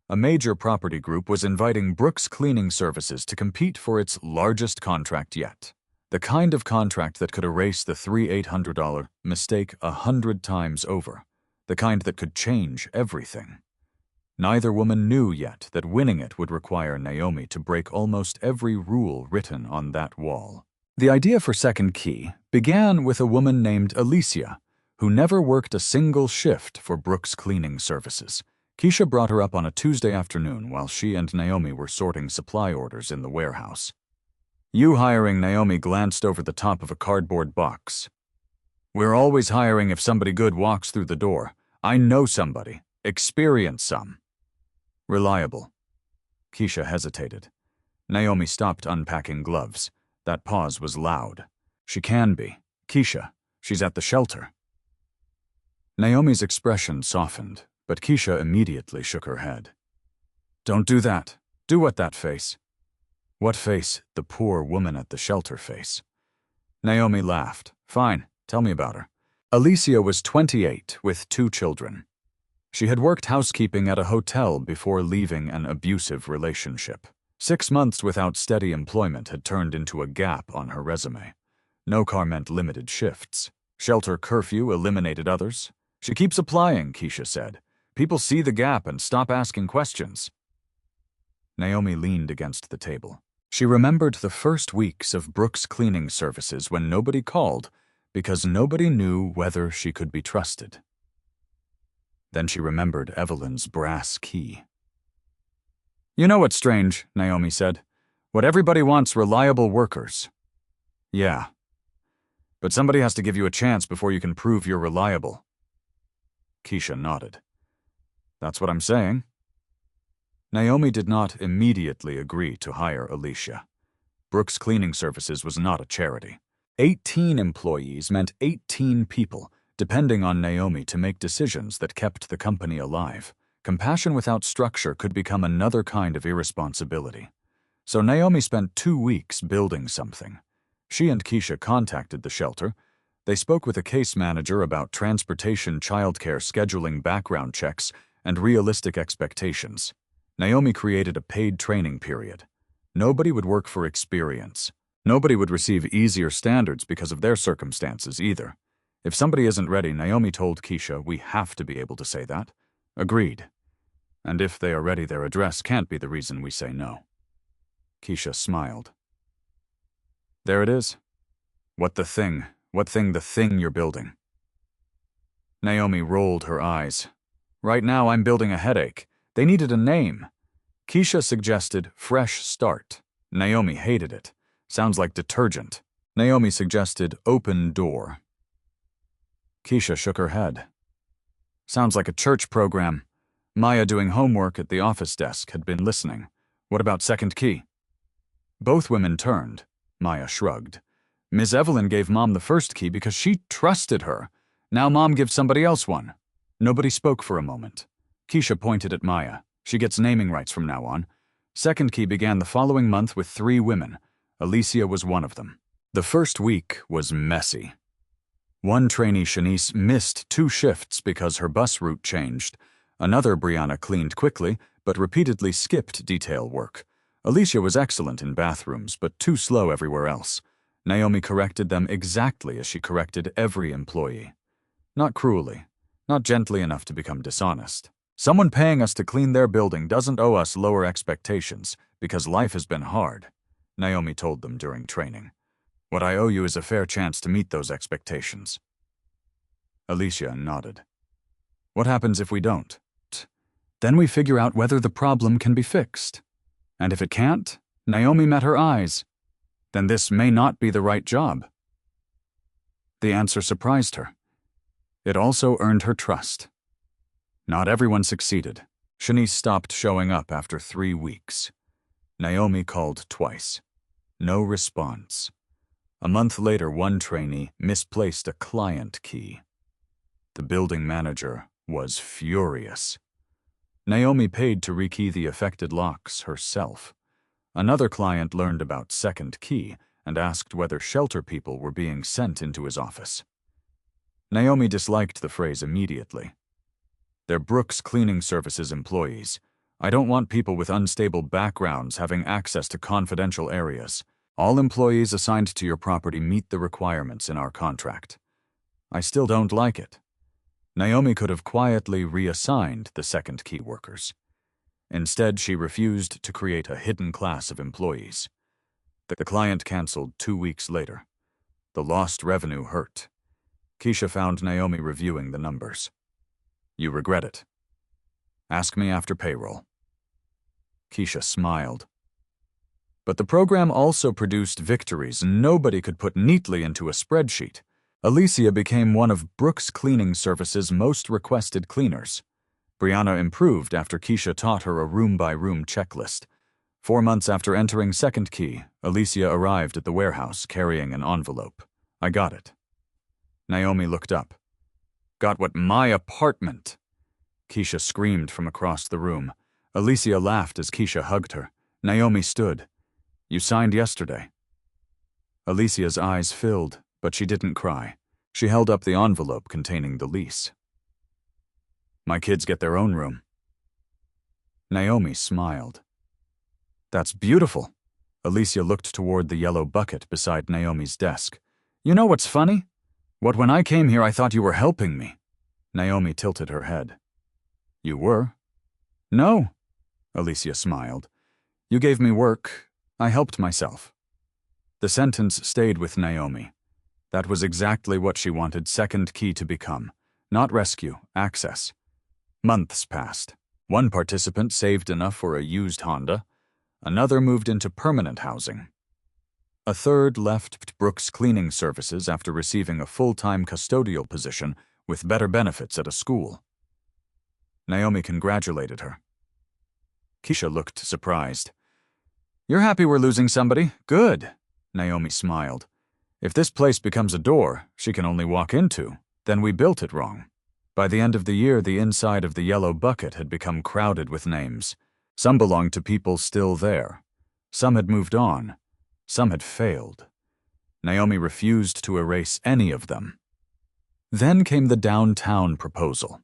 S1: A major property group was inviting Brooks Cleaning Services to compete for its largest contract yet. The kind of contract that could erase the $800 mistake 100 times over. The kind that could change everything. Neither woman knew yet that winning it would require Naomi to break almost every rule written on that wall. The idea for Second Key began with a woman named Alicia, who never worked a single shift for Brooks Cleaning Services. Keisha brought her up on a Tuesday afternoon while she and Naomi were sorting supply orders in the warehouse. You hiring, Naomi glanced over the top of a cardboard box. We're always hiring if somebody good walks through the door. I know somebody. Experience some. Reliable. Keisha hesitated. Naomi stopped unpacking gloves. That pause was loud. She can be. Keisha, she's at the shelter. Naomi's expression softened, but Keisha immediately shook her head. Don't do that. Do what that face? What face? The poor woman at the shelter face. Naomi laughed. Fine, tell me about her. Alicia was 28 with 2 children. She had worked housekeeping at a hotel before leaving an abusive relationship. 6 months without steady employment had turned into a gap on her resume. No car meant limited shifts. Shelter curfew eliminated others. She keeps applying, Keisha said. People see the gap and stop asking questions. Naomi leaned against the table. She remembered the first weeks of Brooks Cleaning Services when nobody called because nobody knew whether she could be trusted. Then she remembered Evelyn's brass key. You know what's strange, Naomi said. What everybody wants, reliable workers. Yeah. But somebody has to give you a chance before you can prove you're reliable. Keisha nodded. That's what I'm saying. Naomi did not immediately agree to hire Alicia. Brooks Cleaning Services was not a charity. 18 employees meant 18 people, depending on Naomi to make decisions that kept the company alive. Compassion without structure could become another kind of irresponsibility. So Naomi spent 2 weeks building something. She and Keisha contacted the shelter. They spoke with a case manager about transportation, childcare, scheduling, background checks, and realistic expectations. Naomi created a paid training period. Nobody would work for experience. Nobody would receive easier standards because of their circumstances either. If somebody isn't ready, Naomi told Keisha, we have to be able to say that. Agreed. And if they are ready, their address can't be the reason we say no. Keisha smiled. There it is. What thing the thing you're building? Naomi rolled her eyes. Right now I'm building a headache. They needed a name. Keisha suggested Fresh Start. Naomi hated it. Sounds like detergent. Naomi suggested Open Door. Keisha shook her head. Sounds like a church program. Maya, doing homework at the office desk, had been listening. What about Second Key? Both women turned. Maya shrugged. Ms. Evelyn gave Mom the first key because she trusted her. Now Mom gives somebody else one. Nobody spoke for a moment. Keisha pointed at Maya. She gets naming rights from now on. Second key began the following month with 3 women. Alicia was one of them. The first week was messy. One trainee, Shanice, missed 2 shifts because her bus route changed. Another, Brianna, cleaned quickly, but repeatedly skipped detail work. Alicia was excellent in bathrooms, but too slow everywhere else. Naomi corrected them exactly as she corrected every employee. Not cruelly, not gently enough to become dishonest. Someone paying us to clean their building doesn't owe us lower expectations because life has been hard, Naomi told them during training. What I owe you is a fair chance to meet those expectations. Alicia nodded. What happens if we don't? Then we figure out whether the problem can be fixed. And if it can't, Naomi met her eyes. Then this may not be the right job. The answer surprised her. It also earned her trust. Not everyone succeeded. Shanice stopped showing up after 3 weeks. Naomi called twice. No response. A month later, one trainee misplaced a client key. The building manager was furious. Naomi paid to rekey the affected locks herself. Another client learned about second key and asked whether shelter people were being sent into his office. Naomi disliked the phrase immediately. They're Brooks Cleaning Services employees. I don't want people with unstable backgrounds having access to confidential areas. All employees assigned to your property meet the requirements in our contract. I still don't like it. Naomi could have quietly reassigned the second key workers. Instead, she refused to create a hidden class of employees. The client canceled 2 weeks later. The lost revenue hurt. Keisha found Naomi reviewing the numbers. You regret it. Ask me after payroll. Keisha smiled. But the program also produced victories nobody could put neatly into a spreadsheet. Alicia became one of Brooks Cleaning Services' most requested cleaners. Brianna improved after Keisha taught her a room-by-room checklist. 4 months after entering second key, Alicia arrived at the warehouse carrying an envelope. I got it. Naomi looked up. Got what? My apartment? Keisha screamed from across the room. Alicia laughed as Keisha hugged her. Naomi stood. You signed yesterday. Alicia's eyes filled, but she didn't cry. She held up the envelope containing the lease. My kids get their own room. Naomi smiled. That's beautiful. Alicia looked toward the yellow bucket beside Naomi's desk. You know what's funny? When I came here, I thought you were helping me. Naomi tilted her head. You were? No, Alicia smiled. You gave me work. I helped myself. The sentence stayed with Naomi. That was exactly what she wanted second key to become. Not rescue, access. Months passed. One participant saved enough for a used Honda. Another moved into permanent housing. A third left Brooks Cleaning Services after receiving a full-time custodial position with better benefits at a school. Naomi congratulated her. Keisha looked surprised. You're happy we're losing somebody? Good. Naomi smiled. If this place becomes a door she can only walk into, then we built it wrong. By the end of the year, the inside of the yellow bucket had become crowded with names. Some belonged to people still there. Some had moved on. Some had failed. Naomi refused to erase any of them. Then came the downtown proposal.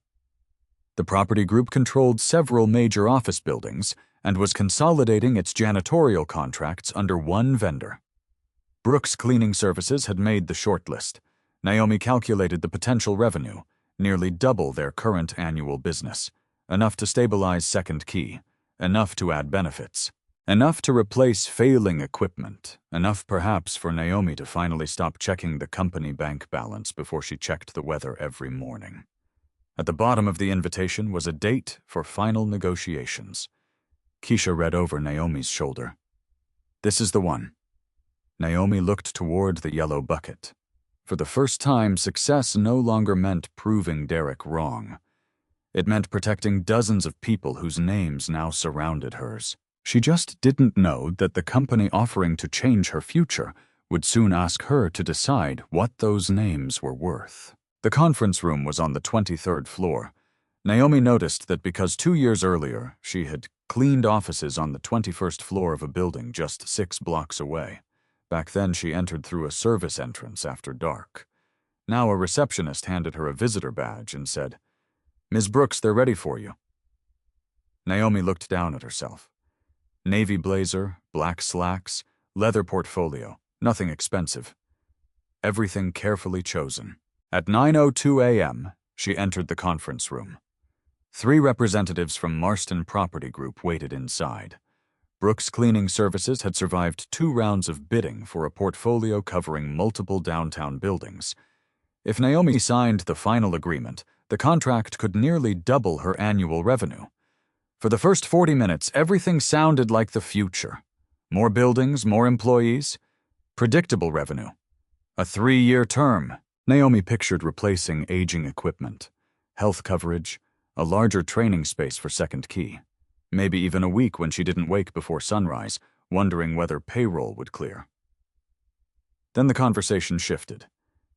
S1: The property group controlled several major office buildings and was consolidating its janitorial contracts under one vendor. Brooks Cleaning Services had made the shortlist. Naomi calculated the potential revenue, nearly double their current annual business, enough to stabilize second key, enough to add benefits, enough to replace failing equipment, enough perhaps for Naomi to finally stop checking the company bank balance before she checked the weather every morning. At the bottom of the invitation was a date for final negotiations. Keisha read over Naomi's shoulder. This is the one. Naomi looked toward the yellow bucket. For the first time, success no longer meant proving Derek wrong. It meant protecting dozens of people whose names now surrounded hers. She just didn't know that the company offering to change her future would soon ask her to decide what those names were worth. The conference room was on the 23rd floor. Naomi noticed that because 2 years earlier she had cleaned offices on the 21st floor of a building just 6 blocks away. Back then she entered through a service entrance after dark. Now a receptionist handed her a visitor badge and said, "Ms. Brooks, they're ready for you." Naomi looked down at herself. Navy blazer, black slacks, leather portfolio, nothing expensive. Everything carefully chosen. At 9:02 a.m., she entered the conference room. 3 representatives from Marston Property Group waited inside. Brooks Cleaning Services had survived 2 rounds of bidding for a portfolio covering multiple downtown buildings. If Naomi signed the final agreement, the contract could nearly double her annual revenue. For the first 40 minutes, everything sounded like the future. More buildings, more employees, predictable revenue. A 3-year term. Naomi pictured replacing aging equipment, health coverage, a larger training space for second key. Maybe even a week when she didn't wake before sunrise, wondering whether payroll would clear. Then the conversation shifted.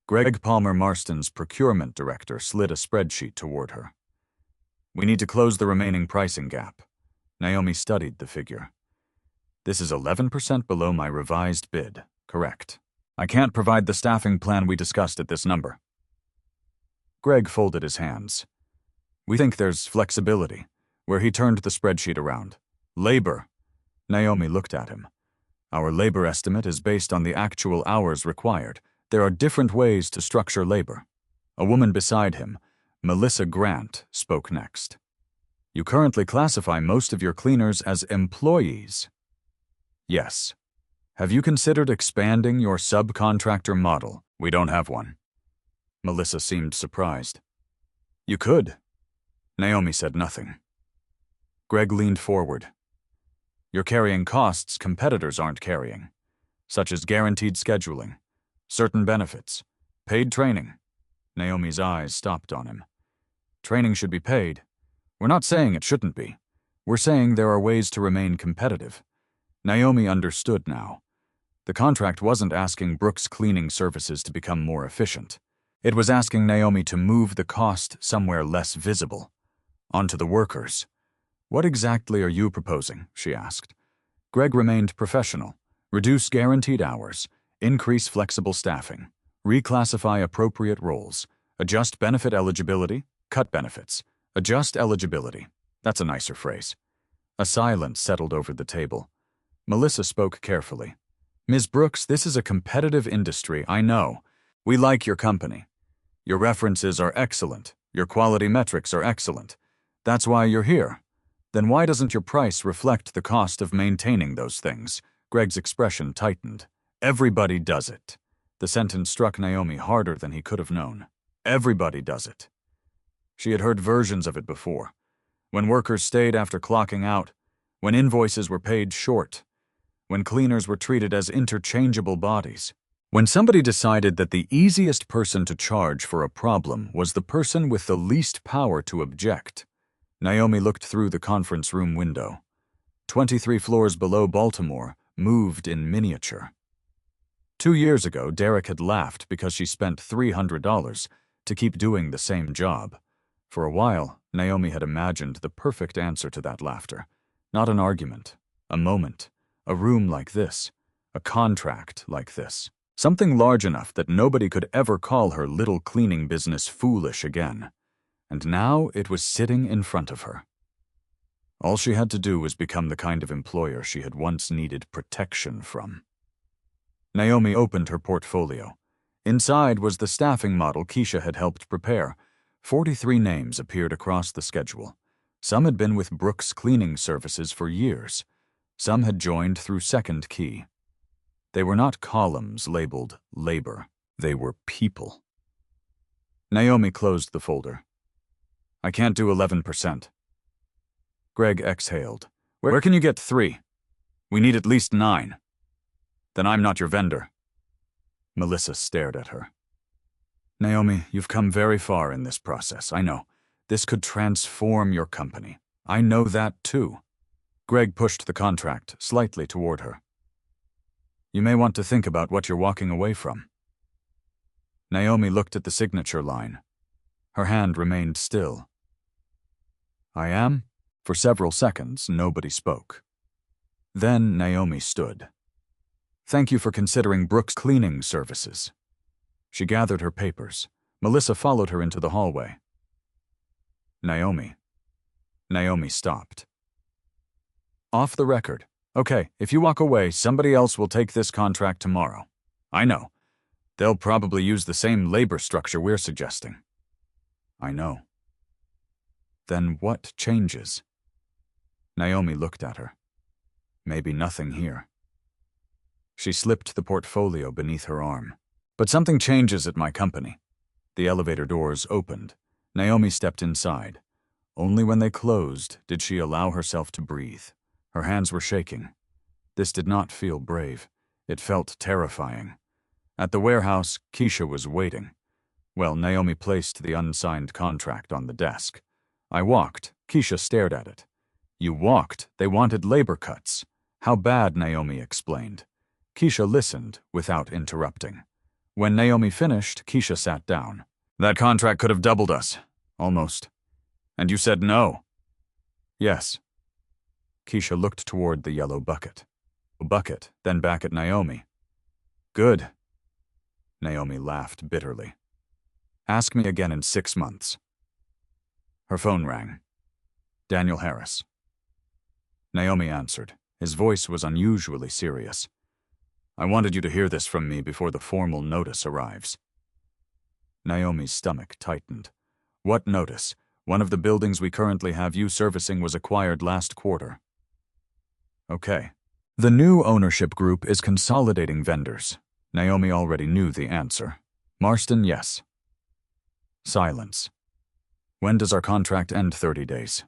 S1: Greg Palmer Marston's procurement director slid a spreadsheet toward her. "We need to close the remaining pricing gap." Naomi studied the figure. "This is 11% below my revised bid, correct. I can't provide the staffing plan we discussed at this number." Greg folded his hands. "We think there's flexibility," where he turned the spreadsheet around. "Labor." Naomi looked at him. "Our labor estimate is based on the actual hours required. There are different ways to structure labor." A woman beside him, Melissa Grant, spoke next. "You currently classify most of your cleaners as employees." "Yes. Have you considered expanding your subcontractor model?" "We don't have one." Melissa seemed surprised. "You could." Naomi said nothing. Greg leaned forward. "You're carrying costs competitors aren't carrying, such as guaranteed scheduling, certain benefits, paid training." Naomi's eyes stopped on him. "Training should be paid. We're not saying it shouldn't be. We're saying there are ways to remain competitive." Naomi understood now. The contract wasn't asking Brooks Cleaning Services to become more efficient. It was asking Naomi to move the cost somewhere less visible, onto the workers. "What exactly are you proposing?" she asked. Greg remained professional. "Reduce guaranteed hours, increase flexible staffing, reclassify appropriate roles, adjust benefit eligibility, cut benefits, adjust eligibility." That's a nicer phrase. A silence settled over the table. Melissa spoke carefully. "Ms. Brooks, this is a competitive industry, I know. We like your company. Your references are excellent. Your quality metrics are excellent. That's why you're here. Then why doesn't your price reflect the cost of maintaining those things?" Greg's expression tightened. "Everybody does it." The sentence struck Naomi harder than he could have known. Everybody does it. She had heard versions of it before. When workers stayed after clocking out, when invoices were paid short, when cleaners were treated as interchangeable bodies. When somebody decided that the easiest person to charge for a problem was the person with the least power to object. Naomi looked through the conference room window. 23 floors below Baltimore moved in miniature. 2 years ago, Derek had laughed because she spent $300 to keep doing the same job. For a while, Naomi had imagined the perfect answer to that laughter. Not an argument, a moment, a room like this, a contract like this. Something large enough that nobody could ever call her little cleaning business foolish again. And now it was sitting in front of her. All she had to do was become the kind of employer she had once needed protection from. Naomi opened her portfolio. Inside was the staffing model Keisha had helped prepare. 43 names appeared across the schedule. Some had been with Brooks Cleaning Services for years. Some had joined through second key. They were not columns labeled labor. They were people. Naomi closed the folder. "I can't do 11%. Greg exhaled. "Where can you get 3? We need at least 9. "Then I'm not your vendor." Melissa stared at her. "Naomi, you've come very far in this process, I know. This could transform your company. I know that too." Greg pushed the contract slightly toward her. "You may want to think about what you're walking away from." Naomi looked at the signature line. Her hand remained still. I am? For several seconds, nobody spoke. Then Naomi stood. Thank you for considering Brooks Cleaning Services. She gathered her papers. Melissa followed her into the hallway. Naomi. Naomi stopped. Off the record. Okay, if you walk away, somebody else will take this contract tomorrow. I know. They'll probably use the same labor structure we're suggesting. I know. Then what changes? Naomi looked at her. Maybe nothing here. She slipped the portfolio beneath her arm. But something changes at my company. The elevator doors opened. Naomi stepped inside. Only when they closed did she allow herself to breathe. Her hands were shaking. This did not feel brave. It felt terrifying. At the warehouse, Keisha was waiting. Well, Naomi placed the unsigned contract on the desk. I walked. Keisha stared at it. You walked. They wanted labor cuts. How bad, Naomi explained. Keisha listened without interrupting. When Naomi finished, Keisha sat down. That contract could have doubled us. Almost. And you said no. Yes. Keisha looked toward the yellow bucket. Bucket, then back at Naomi. Good. Naomi laughed bitterly. Ask me again in 6 months. Her phone rang. Daniel Harris. Naomi answered. His voice was unusually serious. I wanted you to hear this from me before the formal notice arrives. Naomi's stomach tightened. What notice? One of the buildings we currently have you servicing was acquired last quarter. Okay. The new ownership group is consolidating vendors. Naomi already knew the answer. Marston, yes. Silence. When does our contract end? 30 days.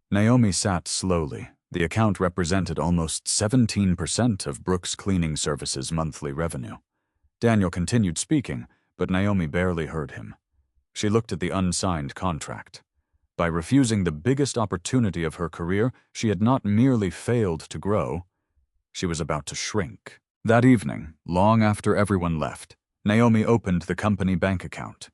S1: Naomi sat slowly. The account represented almost 17% of Brooks Cleaning Services' monthly revenue. Daniel continued speaking, but Naomi barely heard him. She looked at the unsigned contract. By refusing the biggest opportunity of her career, she had not merely failed to grow, she was about to shrink. That evening, long after everyone left, Naomi opened the company bank account.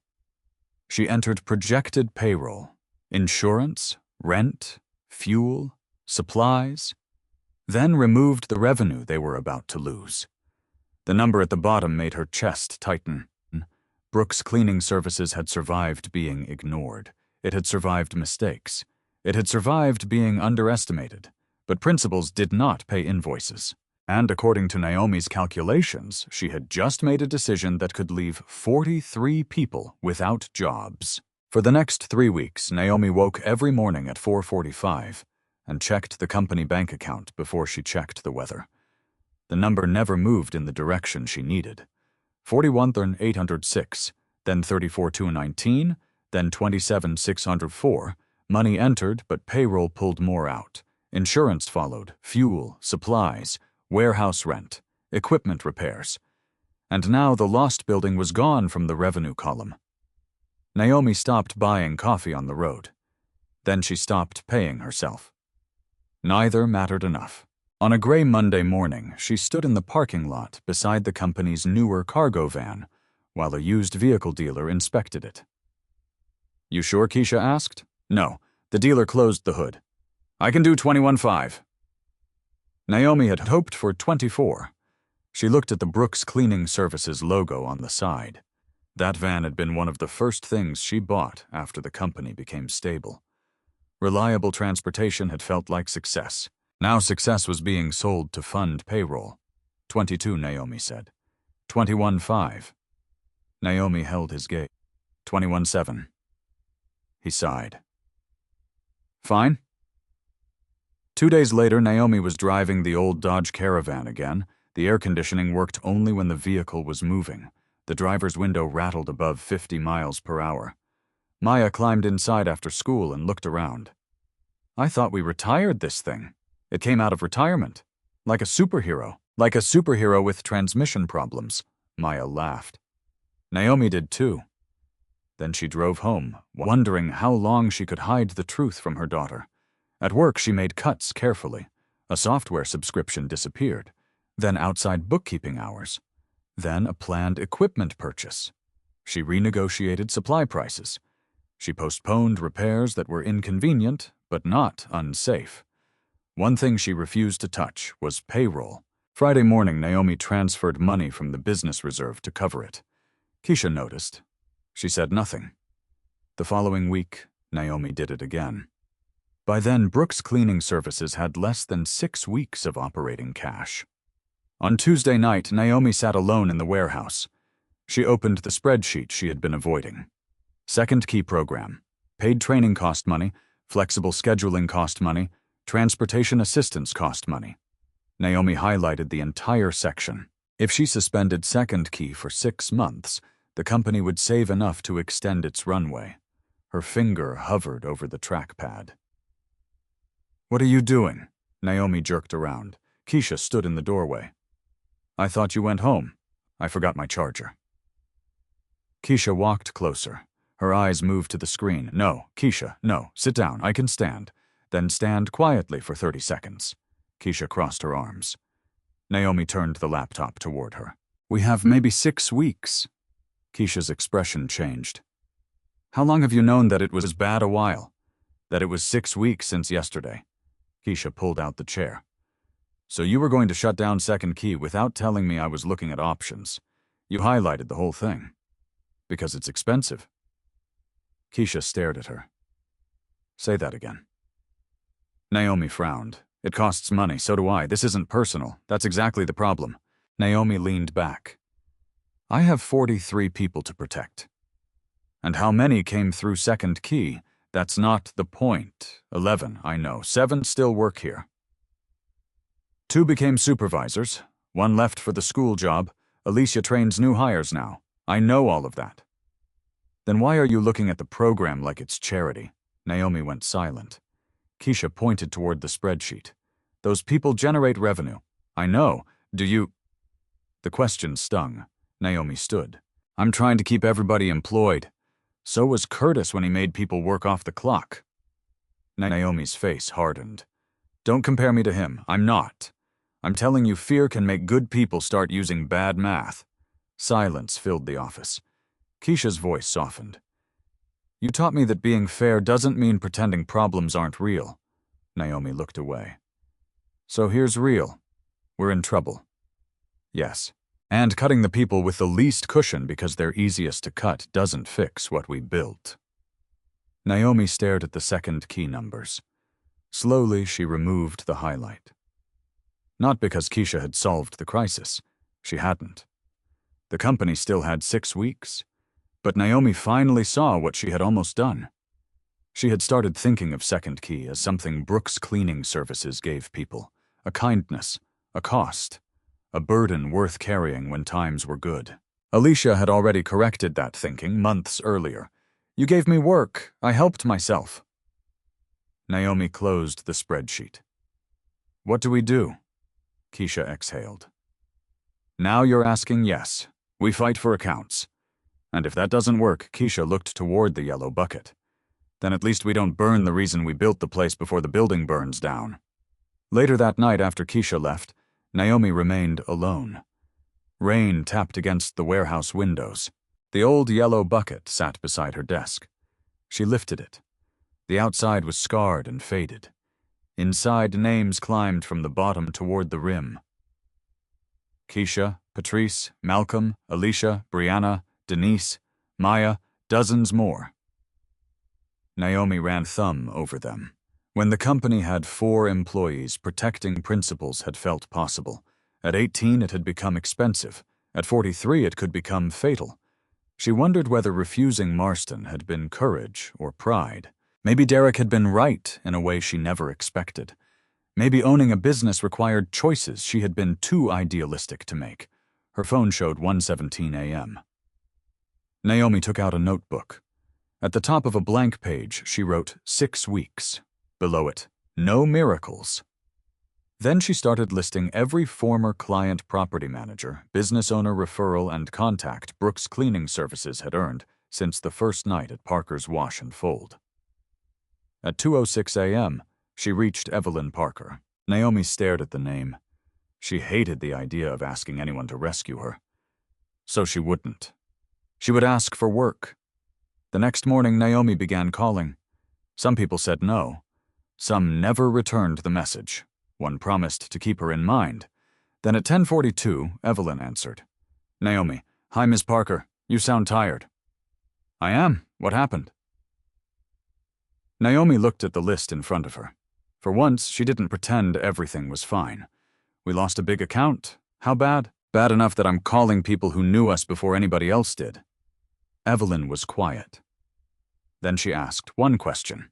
S1: She entered projected payroll, insurance, rent, fuel, supplies, then removed the revenue they were about to lose. The number at the bottom made her chest tighten. Brooks Cleaning Services had survived being ignored. It had survived mistakes. It had survived being underestimated. But principals did not pay invoices. And according to Naomi's calculations, she had just made a decision that could leave 43 people without jobs. For the next 3 weeks, Naomi woke every morning at 4:45 and checked the company bank account before she checked the weather. The number never moved in the direction she needed. 41,806, then 34,219, then 27,604. Money entered, but payroll pulled more out. Insurance followed, fuel, supplies, warehouse rent, equipment repairs. And now the lost building was gone from the revenue column. Naomi stopped buying coffee on the road. Then she stopped paying herself. Neither mattered enough. On a gray Monday morning, she stood in the parking lot beside the company's newer cargo van while a used vehicle dealer inspected it. You sure? Keisha asked. No, the dealer closed the hood. I can do 21.5. Naomi had hoped for 24. She looked at the Brooks Cleaning Services logo on the side. That van had been one of the first things she bought after the company became stable. Reliable transportation had felt like success. Now success was being sold to fund payroll. 22, Naomi said. 21.5. Naomi held his gaze. 21.7. He sighed. Fine. 2 days later, Naomi was driving the old Dodge Caravan again. The air conditioning worked only when the vehicle was moving. The driver's window rattled above 50 miles per hour. Maya climbed inside after school and looked around. I thought we retired this thing. It came out of retirement. Like a superhero. Like a superhero with transmission problems. Maya laughed. Naomi did too. Then she drove home, wondering how long she could hide the truth from her daughter. At work, she made cuts carefully. A software subscription disappeared. Then outside bookkeeping hours. Then a planned equipment purchase. She renegotiated supply prices. She postponed repairs that were inconvenient, but not unsafe. One thing she refused to touch was payroll. Friday morning, Naomi transferred money from the business reserve to cover it. Keisha noticed. She said nothing. The following week, Naomi did it again. By then, Brooks Cleaning Services had less than 6 weeks of operating cash. On Tuesday night, Naomi sat alone in the warehouse. She opened the spreadsheet she had been avoiding. Second key program. Paid training cost money, flexible scheduling cost money, transportation assistance cost money. Naomi highlighted the entire section. If she suspended second key for 6 months, the company would save enough to extend its runway. Her finger hovered over the trackpad. "What are you doing?" Naomi jerked around. Keisha stood in the doorway. "I thought you went home. I forgot my charger." Keisha walked closer. Her eyes moved to the screen. "No, Keisha, no. Sit down. I can stand. Then stand quietly for 30 seconds. Keisha crossed her arms. Naomi turned the laptop toward her. "We have maybe 6 weeks." Keisha's expression changed. "How long have you known that it was bad a while? That it was 6 weeks since yesterday?" Keisha pulled out the chair. "So you were going to shut down second key without telling me I was looking at options. You highlighted the whole thing. Because it's expensive." Keisha stared at her. "Say that again." Naomi frowned. "It costs money, so do I. This isn't personal. That's exactly the problem." Naomi leaned back. "I have 43 people to protect. And how many came through second key? That's not the point. 11, I know. 7 still work here. 2 became supervisors. 1 left for the school job. Alicia trains new hires now. I know all of that." "Then why are you looking at the program like it's charity?" Naomi went silent. Keisha pointed toward the spreadsheet. "Those people generate revenue. I know. Do you—" The question stung. Naomi stood. "I'm trying to keep everybody employed. So was Curtis when he made people work off the clock." Naomi's face hardened. "Don't compare me to him. I'm not. I'm telling you, fear can make good people start using bad math." Silence filled the office. Keisha's voice softened. "You taught me that being fair doesn't mean pretending problems aren't real." Naomi looked away. "So here's real. We're in trouble." "Yes. And cutting the people with the least cushion because they're easiest to cut doesn't fix what we built." Naomi stared at the second key numbers. Slowly, she removed the highlight. Not because Keisha had solved the crisis. She hadn't. The company still had 6 weeks. But Naomi finally saw what she had almost done. She had started thinking of second key as something Brooks Cleaning Services gave people. A kindness, a cost, a burden worth carrying when times were good. Alicia had already corrected that thinking months earlier. "You gave me work. I helped myself." Naomi closed the spreadsheet. "What do we do?" Keisha exhaled. "Now you're asking, yes. We fight for accounts. And if that doesn't work," Keisha looked toward the yellow bucket, "then at least we don't burn the reason we built the place before the building burns down." Later that night, after Keisha left, Naomi remained alone. Rain tapped against the warehouse windows. The old yellow bucket sat beside her desk. She lifted it. The outside was scarred and faded. Inside, names climbed from the bottom toward the rim. Keisha, Patrice, Malcolm, Alicia, Brianna, Denise, Maya, dozens more. Naomi ran thumb over them. When the company had 4 employees, protecting principles had felt possible. At 18, it had become expensive. At 43, it could become fatal. She wondered whether refusing Marston had been courage or pride. Maybe Derek had been right in a way she never expected. Maybe owning a business required choices she had been too idealistic to make. Her phone showed 1:17 a.m. Naomi took out a notebook. At the top of a blank page, she wrote 6 weeks. Below it, no miracles. Then she started listing every former client property manager, business owner referral, and contact Brooks Cleaning Services had earned since the first night at Parker's Wash and Fold. At 2:06 a.m., she reached Evelyn Parker. Naomi stared at the name. She hated the idea of asking anyone to rescue her. So she wouldn't. She would ask for work. The next morning, Naomi began calling. Some people said no. Some never returned the message. One promised to keep her in mind. Then at 10:42, Evelyn answered. Naomi, hi, Ms. Parker. You sound tired. I am. What happened? Naomi looked at the list in front of her. For once, she didn't pretend everything was fine. We lost a big account. How bad? Bad enough that I'm calling people who knew us before anybody else did. Evelyn was quiet. Then she asked one question.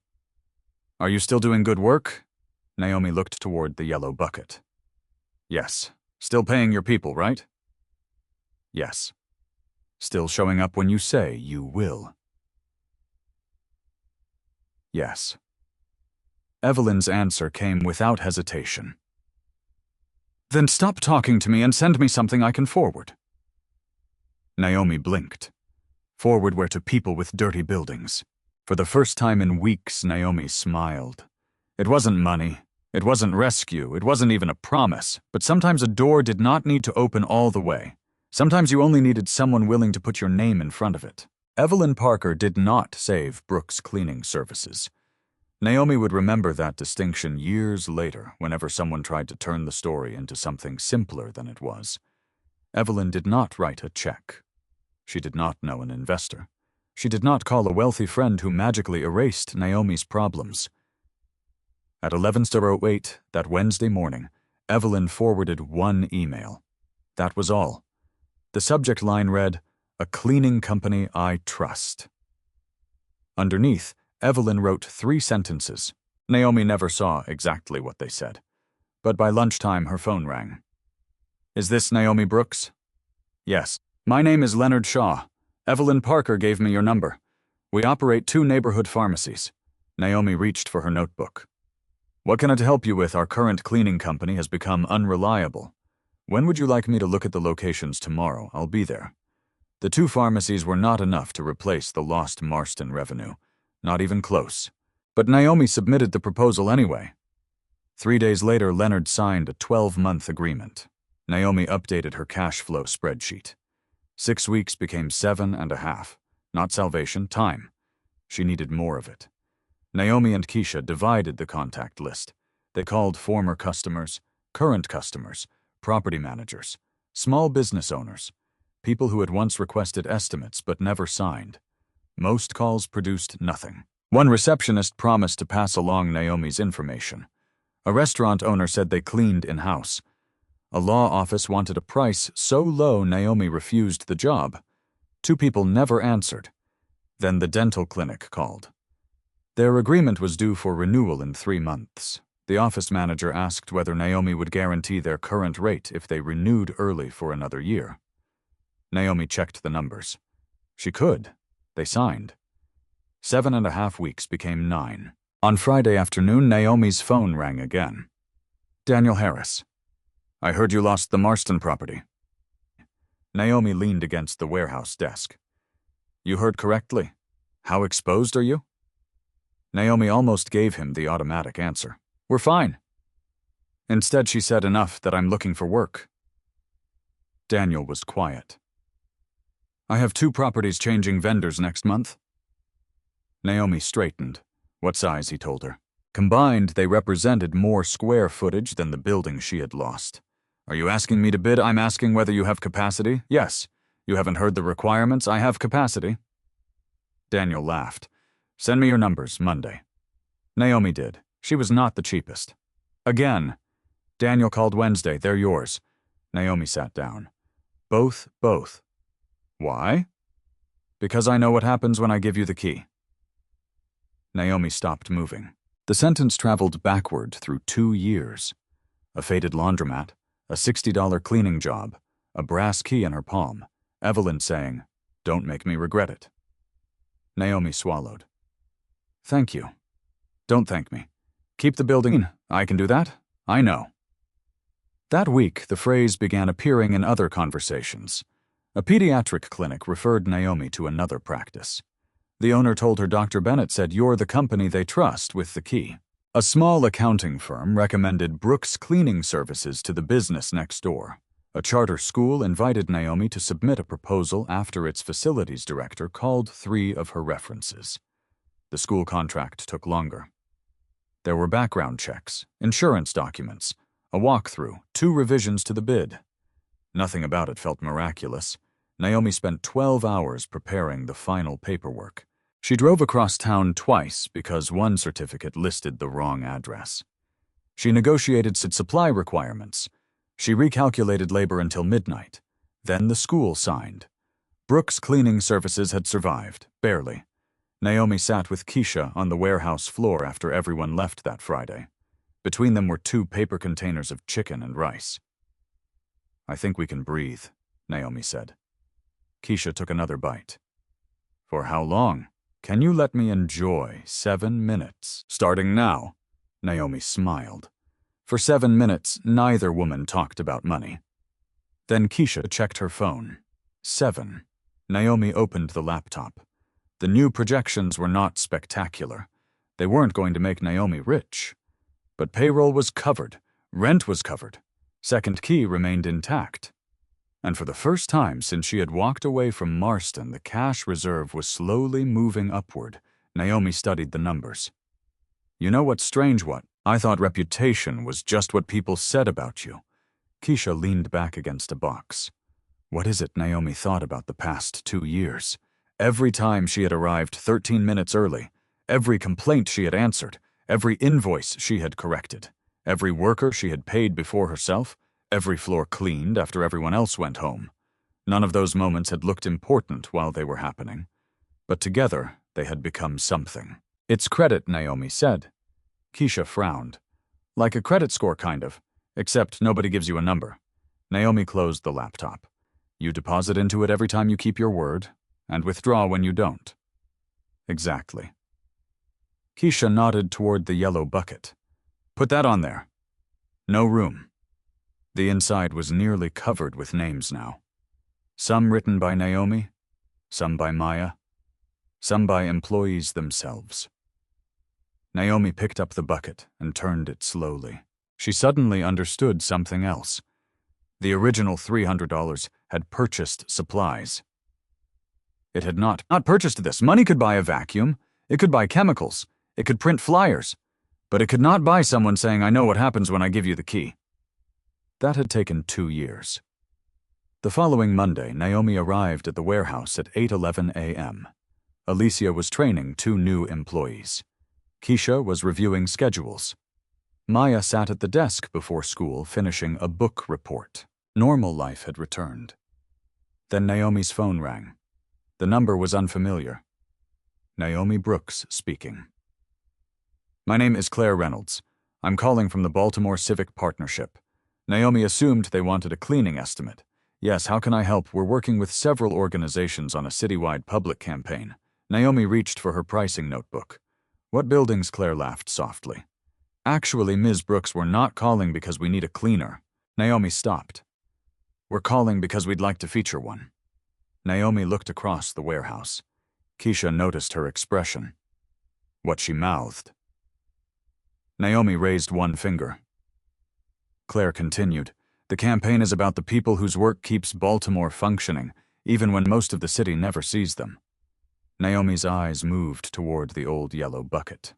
S1: Are you still doing good work? Naomi looked toward the yellow bucket. Yes. Still paying your people, right? Yes. Still showing up when you say you will. Yes. Evelyn's answer came without hesitation. Then stop talking to me and send me something I can forward. Naomi blinked. Forward where to people with dirty buildings. For the first time in weeks, Naomi smiled. It wasn't money. It wasn't rescue. It wasn't even a promise. But sometimes a door did not need to open all the way. Sometimes you only needed someone willing to put your name in front of it. Evelyn Parker did not save Brooks Cleaning Services. Naomi would remember that distinction years later whenever someone tried to turn the story into something simpler than it was. Evelyn did not write a check. She did not know an investor. She did not call a wealthy friend who magically erased Naomi's problems. At 11:08 that Wednesday morning, Evelyn forwarded one email. That was all. The subject line read, "A cleaning company I trust." Underneath, Evelyn wrote 3 sentences. Naomi never saw exactly what they said. But by lunchtime, her phone rang. Is this Naomi Brooks? Yes. My name is Leonard Shaw. Evelyn Parker gave me your number. We operate 2 neighborhood pharmacies. Naomi reached for her notebook. What can I help you with? Our current cleaning company has become unreliable. When would you like me to look at the locations tomorrow? I'll be there. The 2 pharmacies were not enough to replace the lost Marston revenue. Not even close. But Naomi submitted the proposal anyway. 3 days later, Leonard signed a 12-month agreement. Naomi updated her cash flow spreadsheet. 6 weeks became 7.5. Not salvation, time. She needed more of it. Naomi and Keisha divided the contact list. They called former customers, current customers, property managers, small business owners, people who had once requested estimates but never signed. Most calls produced nothing. One receptionist promised to pass along Naomi's information. A restaurant owner said they cleaned in-house. A law office wanted a price so low Naomi refused the job. 2 people never answered. Then the dental clinic called. Their agreement was due for renewal in 3 months. The office manager asked whether Naomi would guarantee their current rate if they renewed early for another year. Naomi checked the numbers. She could. They signed. 7.5 weeks became 9. On Friday afternoon, Naomi's phone rang again. Daniel Harris. I heard you lost the Marston property. Naomi leaned against the warehouse desk. You heard correctly. How exposed are you? Naomi almost gave him the automatic answer. We're fine. Instead, she said enough that I'm looking for work. Daniel was quiet. I have 2 properties changing vendors next month. Naomi straightened. What size, he told her. Combined, they represented more square footage than the building she had lost. Are you asking me to bid? I'm asking whether you have capacity. Yes. You haven't heard the requirements. I have capacity. Daniel laughed. Send me your numbers, Monday. Naomi did. She was not the cheapest. Again. Daniel called Wednesday. They're yours. Naomi sat down. Both. Why? Because I know what happens when I give you the key. Naomi stopped moving. The sentence traveled backward through 2 years. A faded laundromat, a $60 cleaning job, a brass key in her palm, Evelyn saying, Don't make me regret it. Naomi swallowed. Thank you. Don't thank me. Keep the building. I can do that. I know. That week, the phrase began appearing in other conversations. A pediatric clinic referred Naomi to another practice. The owner told her Dr. Bennett said you're the company they trust with the key. A small accounting firm recommended Brooks Cleaning Services to the business next door. A charter school invited Naomi to submit a proposal after its facilities director called 3 of her references. The school contract took longer. There were background checks, insurance documents, a walkthrough, 2 revisions to the bid. Nothing about it felt miraculous. Naomi spent 12 hours preparing the final paperwork. She drove across town twice because one certificate listed the wrong address. She negotiated supply requirements. She recalculated labor until midnight. Then the school signed. Brooks' cleaning services had survived, barely. Naomi sat with Keisha on the warehouse floor after everyone left that Friday. Between them were 2 paper containers of chicken and rice. "I think we can breathe," Naomi said. Keisha took another bite. "For how long? Can you let me enjoy 7 minutes? Starting now?" Naomi smiled. For 7 minutes, neither woman talked about money. Then Keisha checked her phone. 7. Naomi opened the laptop. The new projections were not spectacular. They weren't going to make Naomi rich. But payroll was covered. Rent was covered. Second key remained intact. And for the first time since she had walked away from Marston, the cash reserve was slowly moving upward. Naomi studied the numbers. "You know what's strange, what? I thought reputation was just what people said about you." Keisha leaned back against a box. What is it Naomi thought about the past 2 years? Every time she had arrived 13 minutes early, every complaint she had answered, every invoice she had corrected, every worker she had paid before herself, every floor cleaned after everyone else went home. None of those moments had looked important while they were happening. But together, they had become something. "It's credit," Naomi said. Keisha frowned. "Like a credit score, kind of, except nobody gives you a number." Naomi closed the laptop. "You deposit into it every time you keep your word, and withdraw when you don't." "Exactly." Keisha nodded toward the yellow bucket. "Put that on there." No room. The inside was nearly covered with names now. Some written by Naomi, some by Maya, some by employees themselves. Naomi picked up the bucket and turned it slowly. She suddenly understood something else. The original $300 had purchased supplies. It had not purchased this. Money could buy a vacuum, it could buy chemicals, it could print flyers, but it could not buy someone saying, "I know what happens when I give you the key." That had taken 2 years. The following Monday, Naomi arrived at the warehouse at 8:11 a.m. Alicia was training 2 new employees. Keisha was reviewing schedules. Maya sat at the desk before school finishing a book report. Normal life had returned. Then Naomi's phone rang. The number was unfamiliar. Naomi Brooks speaking. "My name is Claire Reynolds. I'm calling from the Baltimore Civic Partnership. Naomi assumed they wanted a cleaning estimate. Yes, how can I help? We're working with several organizations on a citywide public campaign." Naomi reached for her pricing notebook. "What buildings?" Claire laughed softly. "Actually, Ms. Brooks, we're not calling because we need a cleaner." Naomi stopped. "We're calling because we'd like to feature one." Naomi looked across the warehouse. Keisha noticed her expression. What she mouthed. Naomi raised one finger. Claire continued, "The campaign is about the people whose work keeps Baltimore functioning, even when most of the city never sees them." Naomi's eyes moved toward the old yellow bucket.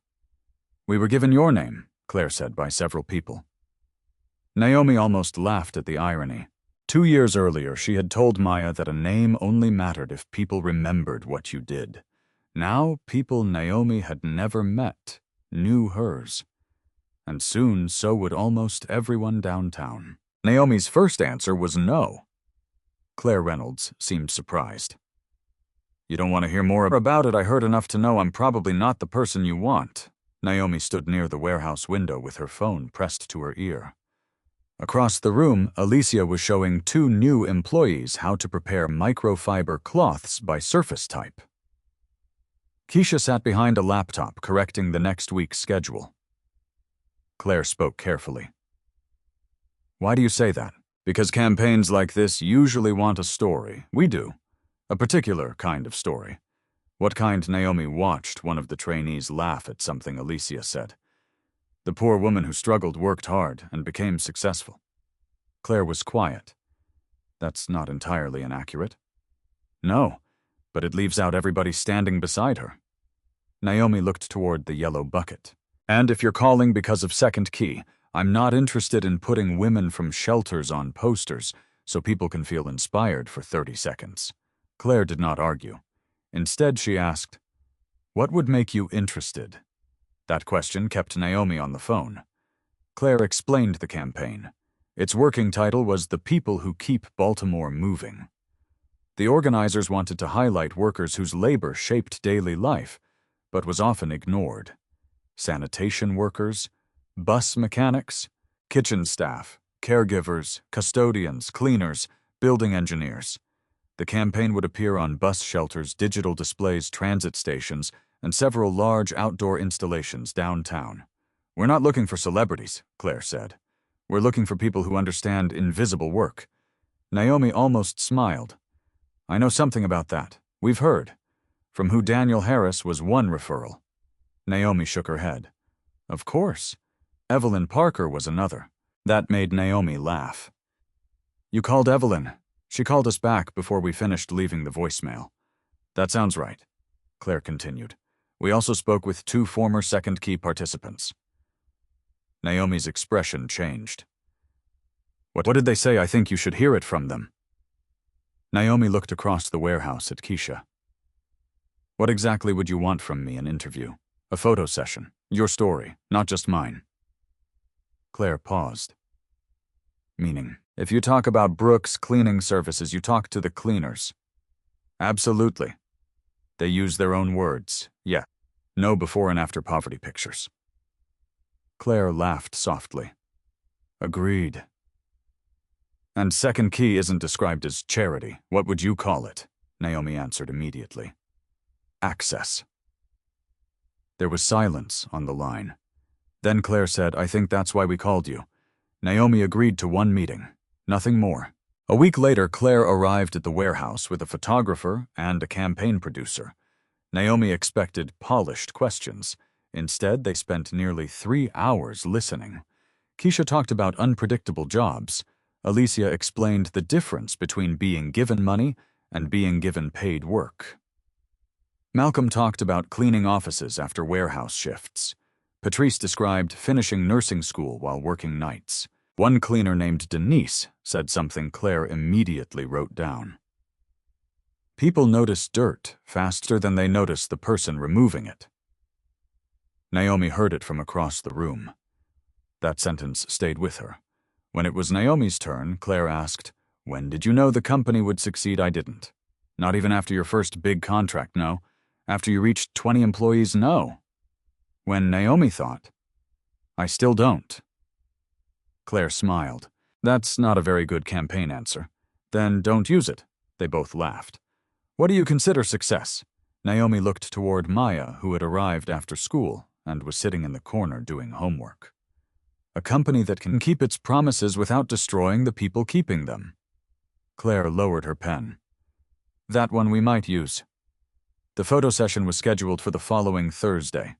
S1: "We were given your name," Claire said, "by several people." Naomi almost laughed at the irony. 2 years earlier, she had told Maya that a name only mattered if people remembered what you did. Now, people Naomi had never met knew hers. And soon, so would almost everyone downtown. Naomi's first answer was no. Claire Reynolds seemed surprised. "You don't want to hear more about it? I heard enough to know I'm probably not the person you want." Naomi stood near the warehouse window with her phone pressed to her ear. Across the room, Alicia was showing 2 new employees how to prepare microfiber cloths by surface type. Keisha sat behind a laptop correcting the next week's schedule. Claire spoke carefully. "Why do you say that?" "Because campaigns like this usually want a story. We do. A particular kind of story." "What kind?" Naomi watched one of the trainees laugh at something Alicia said. "The poor woman who struggled, worked hard, and became successful." Claire was quiet. That's not entirely inaccurate. No, but it leaves out everybody standing beside her. Naomi looked toward the yellow bucket. And if you're calling because of Second Key, I'm not interested in putting women from shelters on posters so people can feel inspired for 30 seconds. Claire did not argue. Instead, she asked, "What would make you interested?" That question kept Naomi on the phone. Claire explained the campaign. Its working title was "The People Who Keep Baltimore Moving." The organizers wanted to highlight workers whose labor shaped daily life, but was often ignored. Sanitation workers, bus mechanics, kitchen staff, caregivers, custodians, cleaners, building engineers. The campaign would appear on bus shelters, digital displays, transit stations, and several large outdoor installations downtown. "We're not looking for celebrities," Claire said. "We're looking for people who understand invisible work." Naomi almost smiled. "I know something about that. We've heard. From who Daniel Harris was one referral." Naomi shook her head. "Of course. Evelyn Parker was another." That made Naomi laugh. "You called Evelyn. She called us back before we finished leaving the voicemail." "That sounds right," Claire continued. "We also spoke with 2 former Second Key participants." Naomi's expression changed. What did they say? I think you should hear it from them." Naomi looked across the warehouse at Keisha. "What exactly would you want from me? An interview? A photo session? Your story, not just mine?" Claire paused. "Meaning, if you talk about Brooks cleaning services, you talk to the cleaners." "Absolutely. They use their own words. Yeah. No before and after poverty pictures." Claire laughed softly. "Agreed." "And Second Key isn't described as charity. What would you call it?" Naomi answered immediately. "Access." There was silence on the line. Then Claire said, "I think that's why we called you." Naomi agreed to one meeting. Nothing more. A week later, Claire arrived at the warehouse with a photographer and a campaign producer. Naomi expected polished questions. Instead, they spent nearly 3 hours listening. Keisha talked about unpredictable jobs. Alicia explained the difference between being given money and being given paid work. Malcolm talked about cleaning offices after warehouse shifts. Patrice described finishing nursing school while working nights. One cleaner named Denise said something Claire immediately wrote down. "People notice dirt faster than they notice the person removing it." Naomi heard it from across the room. That sentence stayed with her. When it was Naomi's turn, Claire asked, "When did you know the company would succeed?" "I didn't. Not even after your first big contract, no. After you reached 20 employees, no." When Naomi thought, "I still don't." Claire smiled. "That's not a very good campaign answer." "Then don't use it." They both laughed. "What do you consider success?" Naomi looked toward Maya, who had arrived after school and was sitting in the corner doing homework. "A company that can keep its promises without destroying the people keeping them." Claire lowered her pen. "That one we might use." The photo session was scheduled for the following Thursday.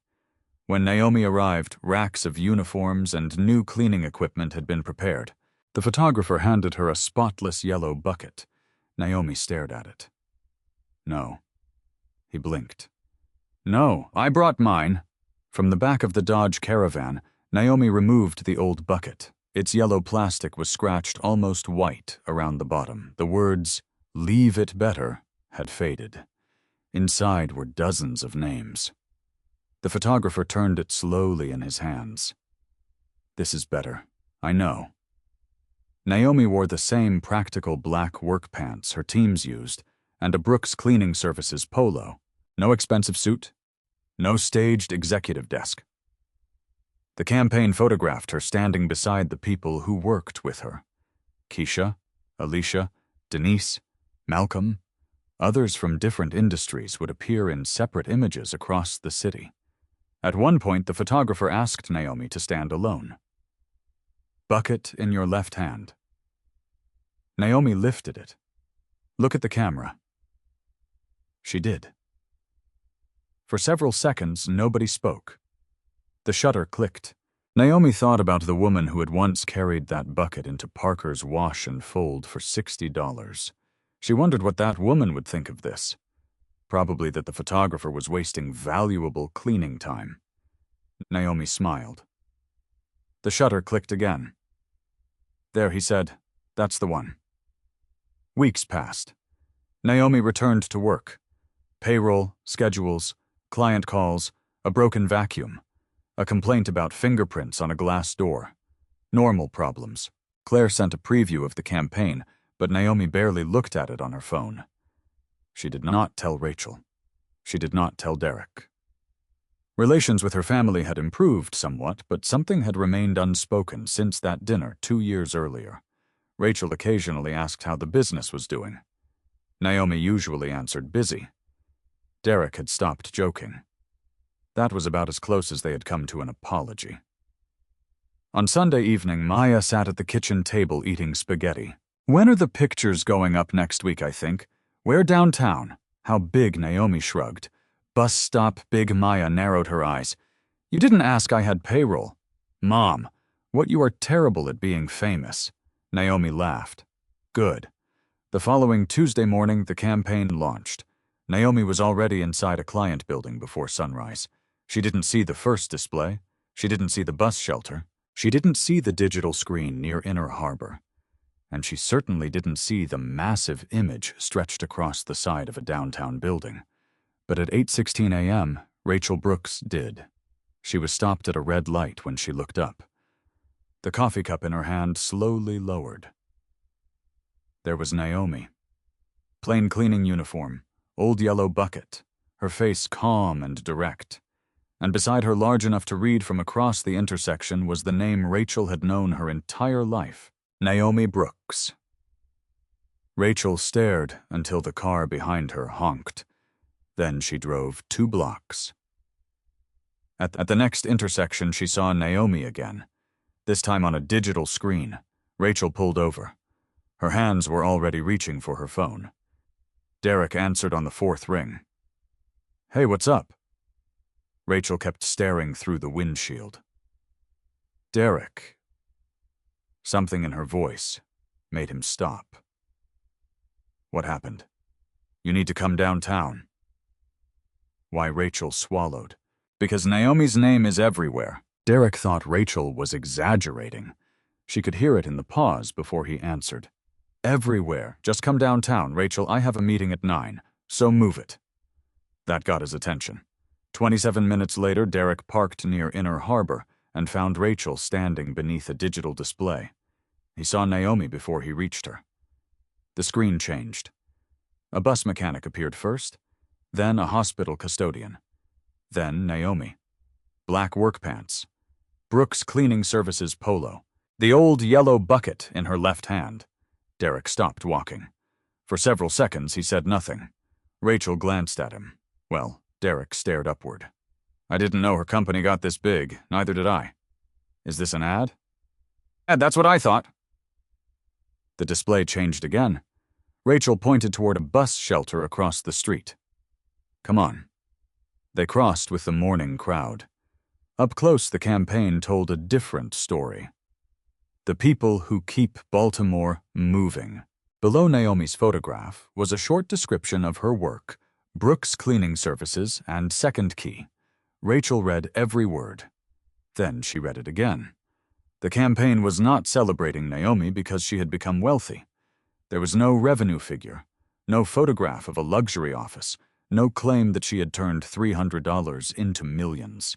S1: When Naomi arrived, racks of uniforms and new cleaning equipment had been prepared. The photographer handed her a spotless yellow bucket. Naomi stared at it. "No." He blinked. "No, I brought mine." From the back of the Dodge Caravan, Naomi removed the old bucket. Its yellow plastic was scratched almost white around the bottom. The words, "Leave it better," had faded. Inside were dozens of names. The photographer turned it slowly in his hands. "This is better. I know." Naomi wore the same practical black work pants her teams used and a Brooks Cleaning Services polo. No expensive suit. No staged executive desk. The campaign photographed her standing beside the people who worked with her. Keisha, Alicia, Denise, Malcolm. Others from different industries would appear in separate images across the city. At one point, the photographer asked Naomi to stand alone. "Bucket in your left hand." Naomi lifted it. "Look at the camera." She did. For several seconds, nobody spoke. The shutter clicked. Naomi thought about the woman who had once carried that bucket into Parker's wash and fold for $60. She wondered what that woman would think of this. Probably that the photographer was wasting valuable cleaning time. Naomi smiled. The shutter clicked again. There, he said. That's the one. Weeks passed. Naomi returned to work. Payroll, schedules, client calls, a broken vacuum, a complaint about fingerprints on a glass door. Normal problems. Claire sent a preview of the campaign, but Naomi barely looked at it on her phone. She did not tell Rachel. She did not tell Derek. Relations with her family had improved somewhat, but something had remained unspoken since that dinner 2 years earlier. Rachel occasionally asked how the business was doing. Naomi usually answered busy. Derek had stopped joking. That was about as close as they had come to an apology. On Sunday evening, Maya sat at the kitchen table eating spaghetti. When are the pictures going up next week, I think? Where downtown? How big, Naomi shrugged. Bus stop, big. Maya narrowed her eyes. You didn't ask I had payroll. Mom, what you are terrible at being famous. Naomi laughed. Good. The following Tuesday morning, the campaign launched. Naomi was already inside a client building before sunrise. She didn't see the first display. She didn't see the bus shelter. She didn't see the digital screen near Inner Harbor. And she certainly didn't see the massive image stretched across the side of a downtown building. But at 8:16 a.m., Rachel Brooks did. She was stopped at a red light when she looked up. The coffee cup in her hand slowly lowered. There was Naomi. Plain cleaning uniform, old yellow bucket, her face calm and direct. And beside her, large enough to read from across the intersection, was the name Rachel had known her entire life, Naomi Brooks. Rachel stared until the car behind her honked. Then she drove 2 blocks. At the next intersection, she saw Naomi again, this time on a digital screen. Rachel pulled over. Her hands were already reaching for her phone. Derek answered on the 4th ring. Hey, what's up? Rachel kept staring through the windshield. Derek. Something in her voice made him stop. What happened? You need to come downtown. Why, Rachel swallowed. Because Naomi's name is everywhere. Derek thought Rachel was exaggerating. She could hear it in the pause before he answered. Everywhere. Just come downtown, Rachel. I have a meeting at 9, so move it. That got his attention. 27 minutes later, Derek parked near Inner Harbor and found Rachel standing beneath a digital display. He saw Naomi before he reached her. The screen changed. A bus mechanic appeared first, then a hospital custodian, then Naomi. Black work pants, Brooks Cleaning Services polo, the old yellow bucket in her left hand. Derek stopped walking. For several seconds, he said nothing. Rachel glanced at him. Well, Derek stared upward. I didn't know her company got this big, neither did I. Is this an ad? That's what I thought. The display changed again. Rachel pointed toward a bus shelter across the street. Come on. They crossed with the morning crowd. Up close, the campaign told a different story. The people who keep Baltimore moving. Below Naomi's photograph was a short description of her work, Brooks Cleaning Services, and Second Key. Rachel read every word. Then she read it again. The campaign was not celebrating Naomi because she had become wealthy. There was no revenue figure, no photograph of a luxury office, no claim that she had turned $300 into millions.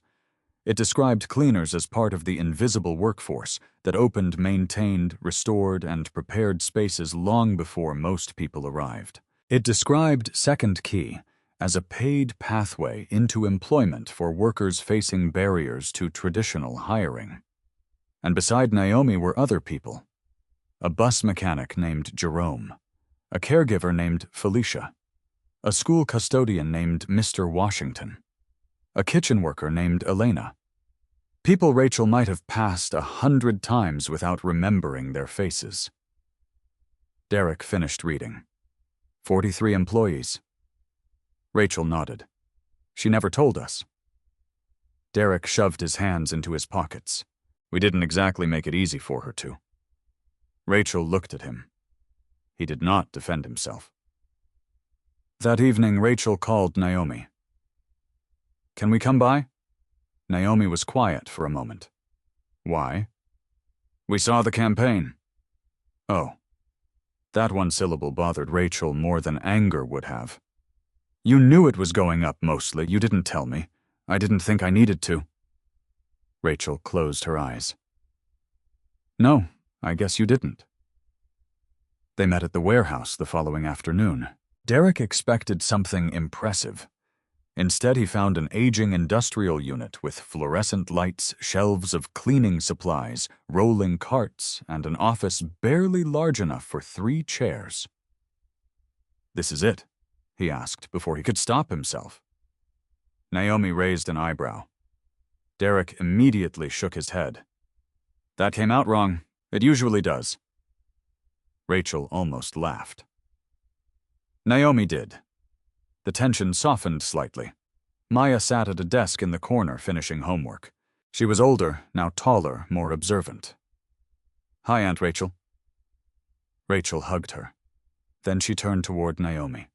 S1: It described cleaners as part of the invisible workforce that opened, maintained, restored, and prepared spaces long before most people arrived. It described Second Key as a paid pathway into employment for workers facing barriers to traditional hiring. And beside Naomi were other people. A bus mechanic named Jerome, a caregiver named Felicia, a school custodian named Mr. Washington, a kitchen worker named Elena. People Rachel might have passed 100 times without remembering their faces. Derek finished reading. 43 employees. Rachel nodded. She never told us. Derek shoved his hands into his pockets. We didn't exactly make it easy for her to. Rachel looked at him. He did not defend himself. That evening, Rachel called Naomi. Can we come by? Naomi was quiet for a moment. Why? We saw the campaign. Oh. That one syllable bothered Rachel more than anger would have. You knew it was going up mostly. You didn't tell me. I didn't think I needed to. Rachel closed her eyes. No, I guess you didn't. They met at the warehouse the following afternoon. Derek expected something impressive. Instead, he found an aging industrial unit with fluorescent lights, shelves of cleaning supplies, rolling carts, and an office barely large enough for 3 chairs. This is it? He asked before he could stop himself. Naomi raised an eyebrow. Derek immediately shook his head. That came out wrong. It usually does. Rachel almost laughed. Naomi did. The tension softened slightly. Maya sat at a desk in the corner finishing homework. She was older, now taller, more observant. Hi, Aunt Rachel. Rachel hugged her. Then she turned toward Naomi.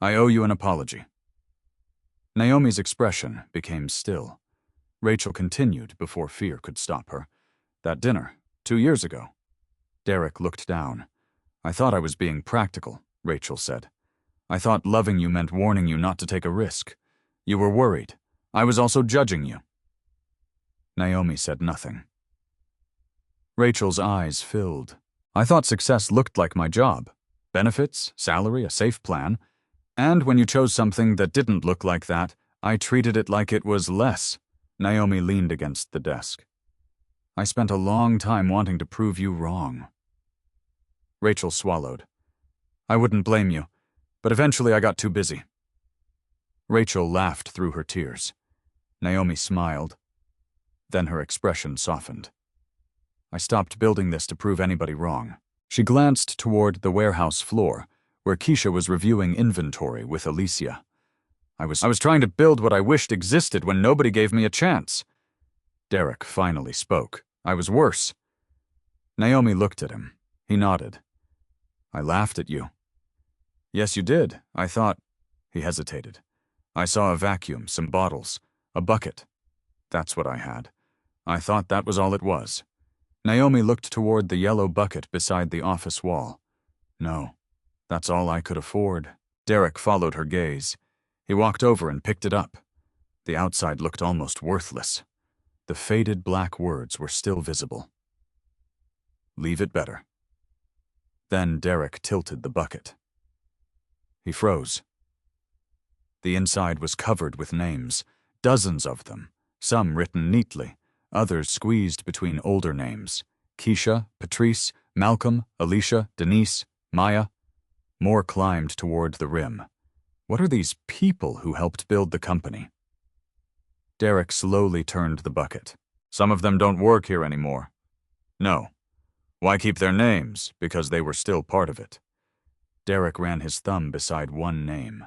S1: I owe you an apology. Naomi's expression became still. Rachel continued before fear could stop her. That dinner, 2 years ago. Derek looked down. I thought I was being practical, Rachel said. I thought loving you meant warning you not to take a risk. You were worried. I was also judging you. Naomi said nothing. Rachel's eyes filled. I thought success looked like my job. Benefits, salary, a safe plan. And when you chose something that didn't look like that, I treated it like it was less. Naomi leaned against the desk. I spent a long time wanting to prove you wrong. Rachel swallowed. I wouldn't blame you, but eventually I got too busy. Rachel laughed through her tears. Naomi smiled. Then her expression softened. I stopped building this to prove anybody wrong. She glanced toward the warehouse floor, where Keisha was reviewing inventory with Alicia. I was trying to build what I wished existed when nobody gave me a chance. Derek finally spoke. I was worse. Naomi looked at him. He nodded. I laughed at you. Yes, you did. I thought... He hesitated. I saw a vacuum, some bottles, a bucket. That's what I had. I thought that was all it was. Naomi looked toward the yellow bucket beside the office wall. No, that's all I could afford. Derek followed her gaze. He walked over and picked it up. The outside looked almost worthless. The faded black words were still visible. Leave it better. Then Derek tilted the bucket. He froze. The inside was covered with names, dozens of them, some written neatly, others squeezed between older names. Keisha, Patrice, Malcolm, Alicia, Denise, Maya. More climbed toward the rim. What are these people who helped build the company? Derek slowly turned the bucket. Some of them don't work here anymore. No. Why keep their names? Because they were still part of it. Derek ran his thumb beside one name.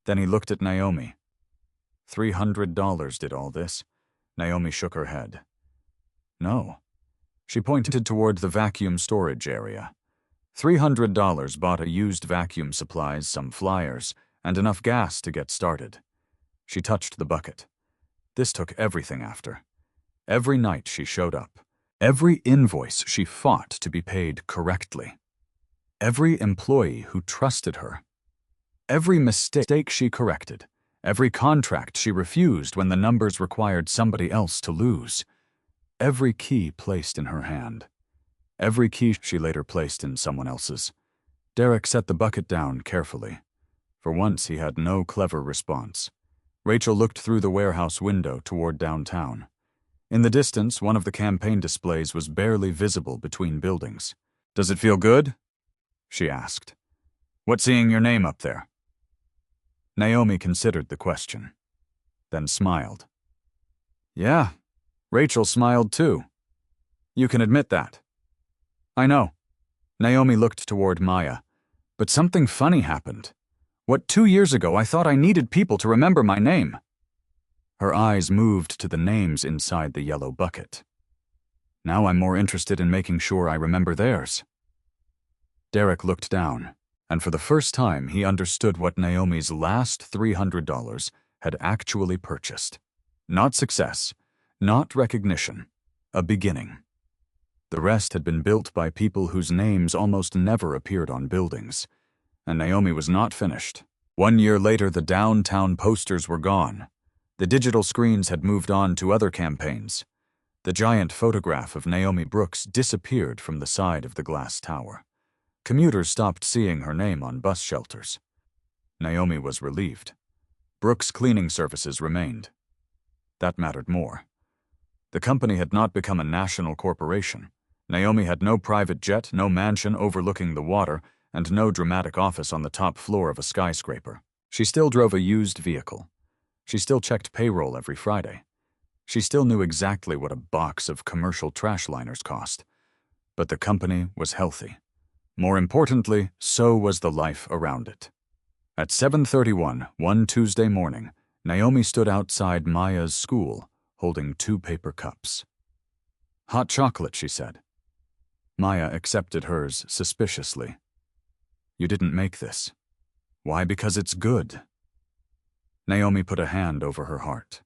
S1: Then he looked at Naomi. $300 did all this. Naomi shook her head. No. She pointed toward the vacuum storage area. $300 bought a used vacuum supplies, some flyers, and enough gas to get started. She touched the bucket. This took everything after. Every night she showed up. Every invoice she fought to be paid correctly. Every employee who trusted her. Every mistake she corrected. Every contract she refused when the numbers required somebody else to lose. Every key placed in her hand. Every key she later placed in someone else's. Derek set the bucket down carefully. For once he had no clever response. Rachel looked through the warehouse window toward downtown. In the distance, one of the campaign displays was barely visible between buildings. Does it feel good? She asked. What's seeing your name up there? Naomi considered the question, then smiled. Yeah, Rachel smiled too. You can admit that. I know. Naomi looked toward Maya. But something funny happened. 2 years ago, I thought I needed people to remember my name. Her eyes moved to the names inside the yellow bucket. Now I'm more interested in making sure I remember theirs. Derek looked down, and for the first time he understood what Naomi's last $300 had actually purchased. Not success, not recognition, a beginning. The rest had been built by people whose names almost never appeared on buildings, and Naomi was not finished. 1 year later, the downtown posters were gone. The digital screens had moved on to other campaigns. The giant photograph of Naomi Brooks disappeared from the side of the glass tower. Commuters stopped seeing her name on bus shelters. Naomi was relieved. Brooks Cleaning Services remained. That mattered more. The company had not become a national corporation. Naomi had no private jet, no mansion overlooking the water, and no dramatic office on the top floor of a skyscraper. She still drove a used vehicle. She still checked payroll every Friday. She still knew exactly what a box of commercial trash liners cost. But the company was healthy. More importantly, so was the life around it. At 7:31, one Tuesday morning, Naomi stood outside Maya's school, holding 2 paper cups. "Hot chocolate," she said. Maya accepted hers suspiciously. "You didn't make this." "Why? Because it's good." Naomi put a hand over her heart.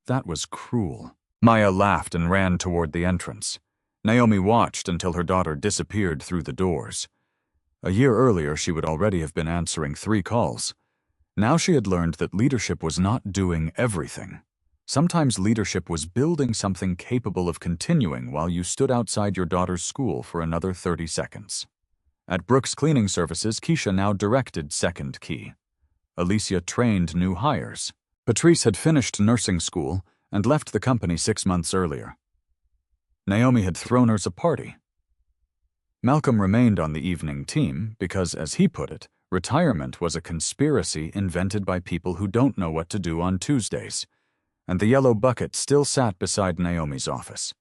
S1: That was cruel. Maya laughed and ran toward the entrance. Naomi watched until her daughter disappeared through the doors. A year earlier, she would already have been answering 3 calls. Now she had learned that leadership was not doing everything. Sometimes leadership was building something capable of continuing while you stood outside your daughter's school for another 30 seconds. At Brooks Cleaning Services, Keisha now directed Second Key. Alicia trained new hires. Patrice had finished nursing school and left the company 6 months earlier. Naomi had thrown hers a party. Malcolm remained on the evening team because, as he put it, retirement was a conspiracy invented by people who don't know what to do on Tuesdays. And the yellow bucket still sat beside Naomi's office.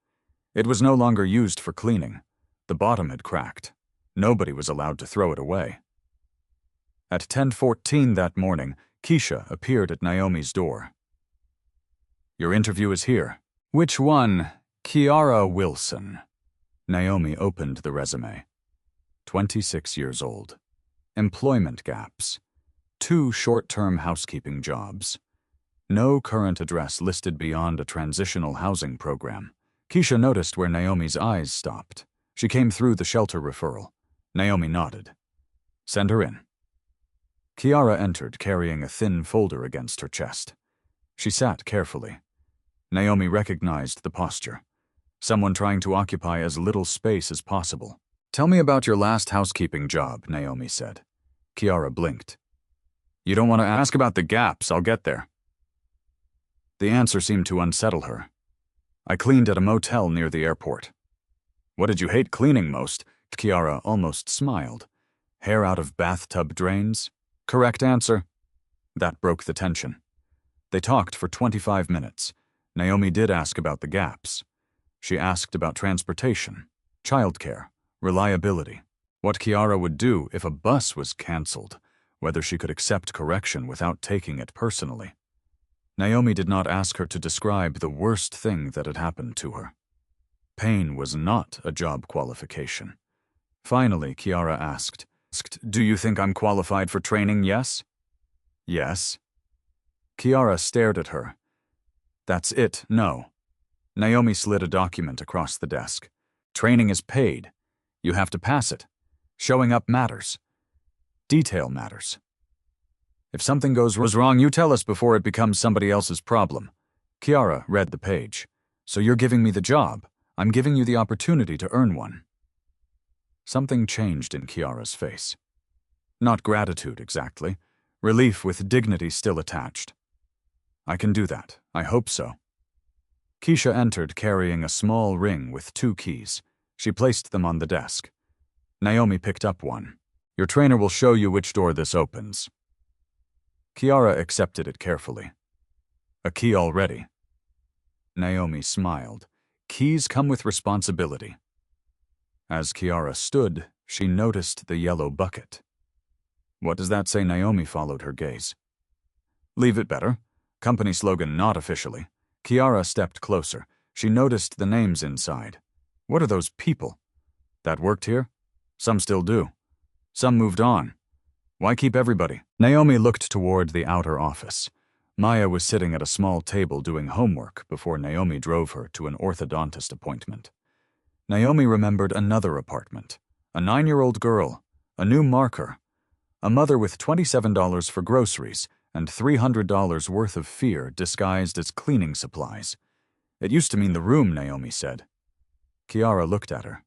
S1: It was no longer used for cleaning. The bottom had cracked. Nobody was allowed to throw it away. At 10:14 that morning, Keisha appeared at Naomi's door. "Your interview is here." "Which one?" "Kiara Wilson." Naomi opened the resume. 26 years old. Employment gaps. 2 short-term housekeeping jobs. No current address listed beyond a transitional housing program. Keisha noticed where Naomi's eyes stopped. She came through the shelter referral. Naomi nodded. "Send her in." Kiara entered, carrying a thin folder against her chest. She sat carefully. Naomi recognized the posture. Someone trying to occupy as little space as possible. "Tell me about your last housekeeping job," Naomi said. Kiara blinked. "You don't want to ask about the gaps, I'll get there." The answer seemed to unsettle her. "I cleaned at a motel near the airport." "What did you hate cleaning most?" Kiara almost smiled. "Hair out of bathtub drains?" "Correct answer." That broke the tension. They talked for 25 minutes. Naomi did ask about the gaps. She asked about transportation, childcare, reliability, what Kiara would do if a bus was canceled, whether she could accept correction without taking it personally. Naomi did not ask her to describe the worst thing that had happened to her. Pain was not a job qualification. Finally, Kiara asked, "Do you think I'm qualified for training, yes?" "Yes." Kiara stared at her. "That's it, no." Naomi slid a document across the desk. "Training is paid. You have to pass it. Showing up matters. Detail matters. If something goes wrong, you tell us before it becomes somebody else's problem." Kiara read the page. "So you're giving me the job. I'm giving you the opportunity to earn one." Something changed in Kiara's face. Not gratitude, exactly. Relief with dignity still attached. "I can do that. I hope so." Keisha entered carrying a small ring with 2 keys. She placed them on the desk. Naomi picked up one. "Your trainer will show you which door this opens." Kiara accepted it carefully. "A key already." Naomi smiled. Keys come with responsibility. As Kiara stood, she noticed the yellow bucket. "What does that say?" Naomi followed her gaze. "Leave it better. Company slogan not officially. Kiara stepped closer. She noticed the names inside. What are those people? That worked here? Some still do. Some moved on. Why keep everybody? Naomi looked toward the outer office. Maya was sitting at a small table doing homework before Naomi drove her to an orthodontist appointment. Naomi remembered another apartment. A 9-year-old girl. A new marker. A mother with $27 for groceries and $300 worth of fear disguised as cleaning supplies. It used to mean the room, Naomi said. Kiara looked at her.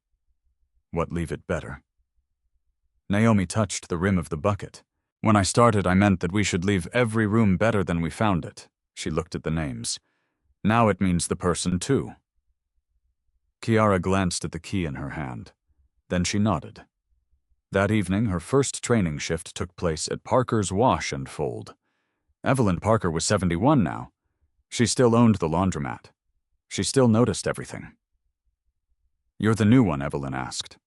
S1: What leave it better? Naomi touched the rim of the bucket. When I started, I meant that we should leave every room better than we found it. She looked at the names. Now it means the person, too. Kiara glanced at the key in her hand. Then she nodded. That evening, her first training shift took place at Parker's Wash and Fold. Evelyn Parker was 71 now. She still owned the laundromat. She still noticed everything. You're the new one, Evelyn asked.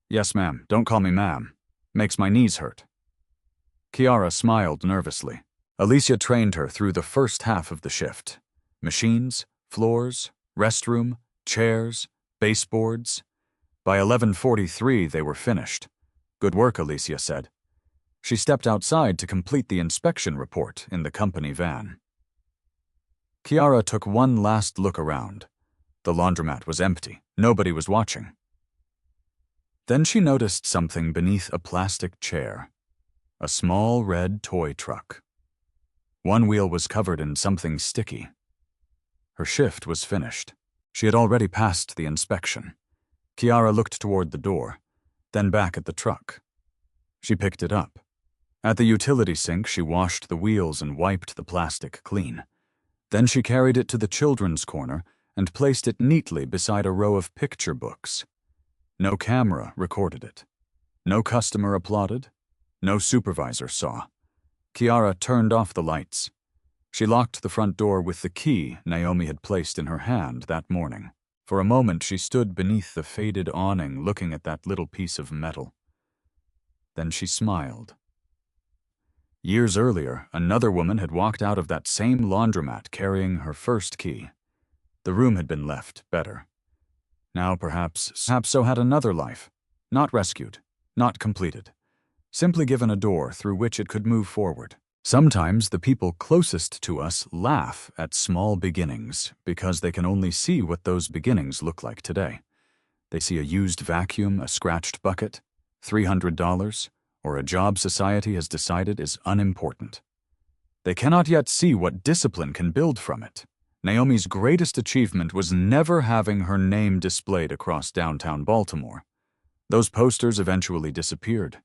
S1: Yes, ma'am. Don't call me ma'am. Makes my knees hurt. Kiara smiled nervously. Alicia trained her through the first half of the shift. Machines, floors, restroom, chairs, baseboards. By 11:43, they were finished. Good work, Alicia said. She stepped outside to complete the inspection report in the company van. Kiara took one last look around. The laundromat was empty. Nobody was watching. Then she noticed something beneath a plastic chair. A small red toy truck. One wheel was covered in something sticky. Her shift was finished. She had already passed the inspection. Kiara looked toward the door, then back at the truck. She picked it up. At the utility sink, she washed the wheels and wiped the plastic clean. Then she carried it to the children's corner and placed it neatly beside a row of picture books. No camera recorded it. No customer applauded. No supervisor saw. Kiara turned off the lights. She locked the front door with the key Naomi had placed in her hand that morning. For a moment, she stood beneath the faded awning looking at that little piece of metal. Then she smiled. Years earlier, another woman had walked out of that same laundromat carrying her first key. The room had been left better. Now perhaps so had another life. Not rescued, not completed. Simply given a door through which it could move forward. Sometimes the people closest to us laugh at small beginnings because they can only see what those beginnings look like today. They see a used vacuum, a scratched bucket, $300, or a job society has decided is unimportant. They cannot yet see what discipline can build from it. Naomi's greatest achievement was never having her name displayed across downtown Baltimore. Those posters eventually disappeared.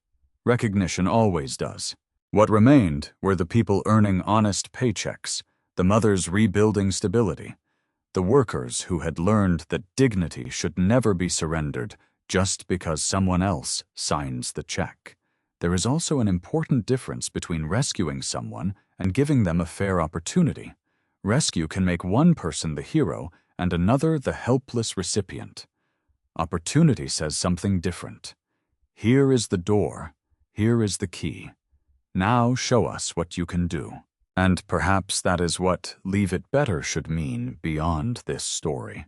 S1: Recognition always does. What remained were the people earning honest paychecks, the mothers rebuilding stability, the workers who had learned that dignity should never be surrendered just because someone else signs the check. There is also an important difference between rescuing someone and giving them a fair opportunity. Rescue can make one person the hero and another the helpless recipient. Opportunity says something different. Here is the door. Here is the key. Now show us what you can do. And perhaps that is what leave it better should mean beyond this story.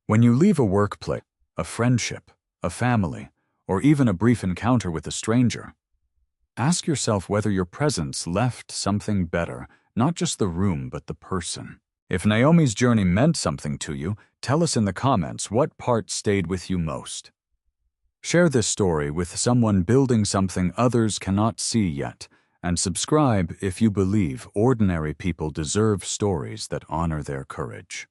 S1: When you leave a workplace, a friendship, a family, or even a brief encounter with a stranger, ask yourself whether your presence left something better, not just the room, but the person. If Naomi's journey meant something to you, tell us in the comments what part stayed with you most. Share this story with someone building something others cannot see yet, and subscribe if you believe ordinary people deserve stories that honor their courage.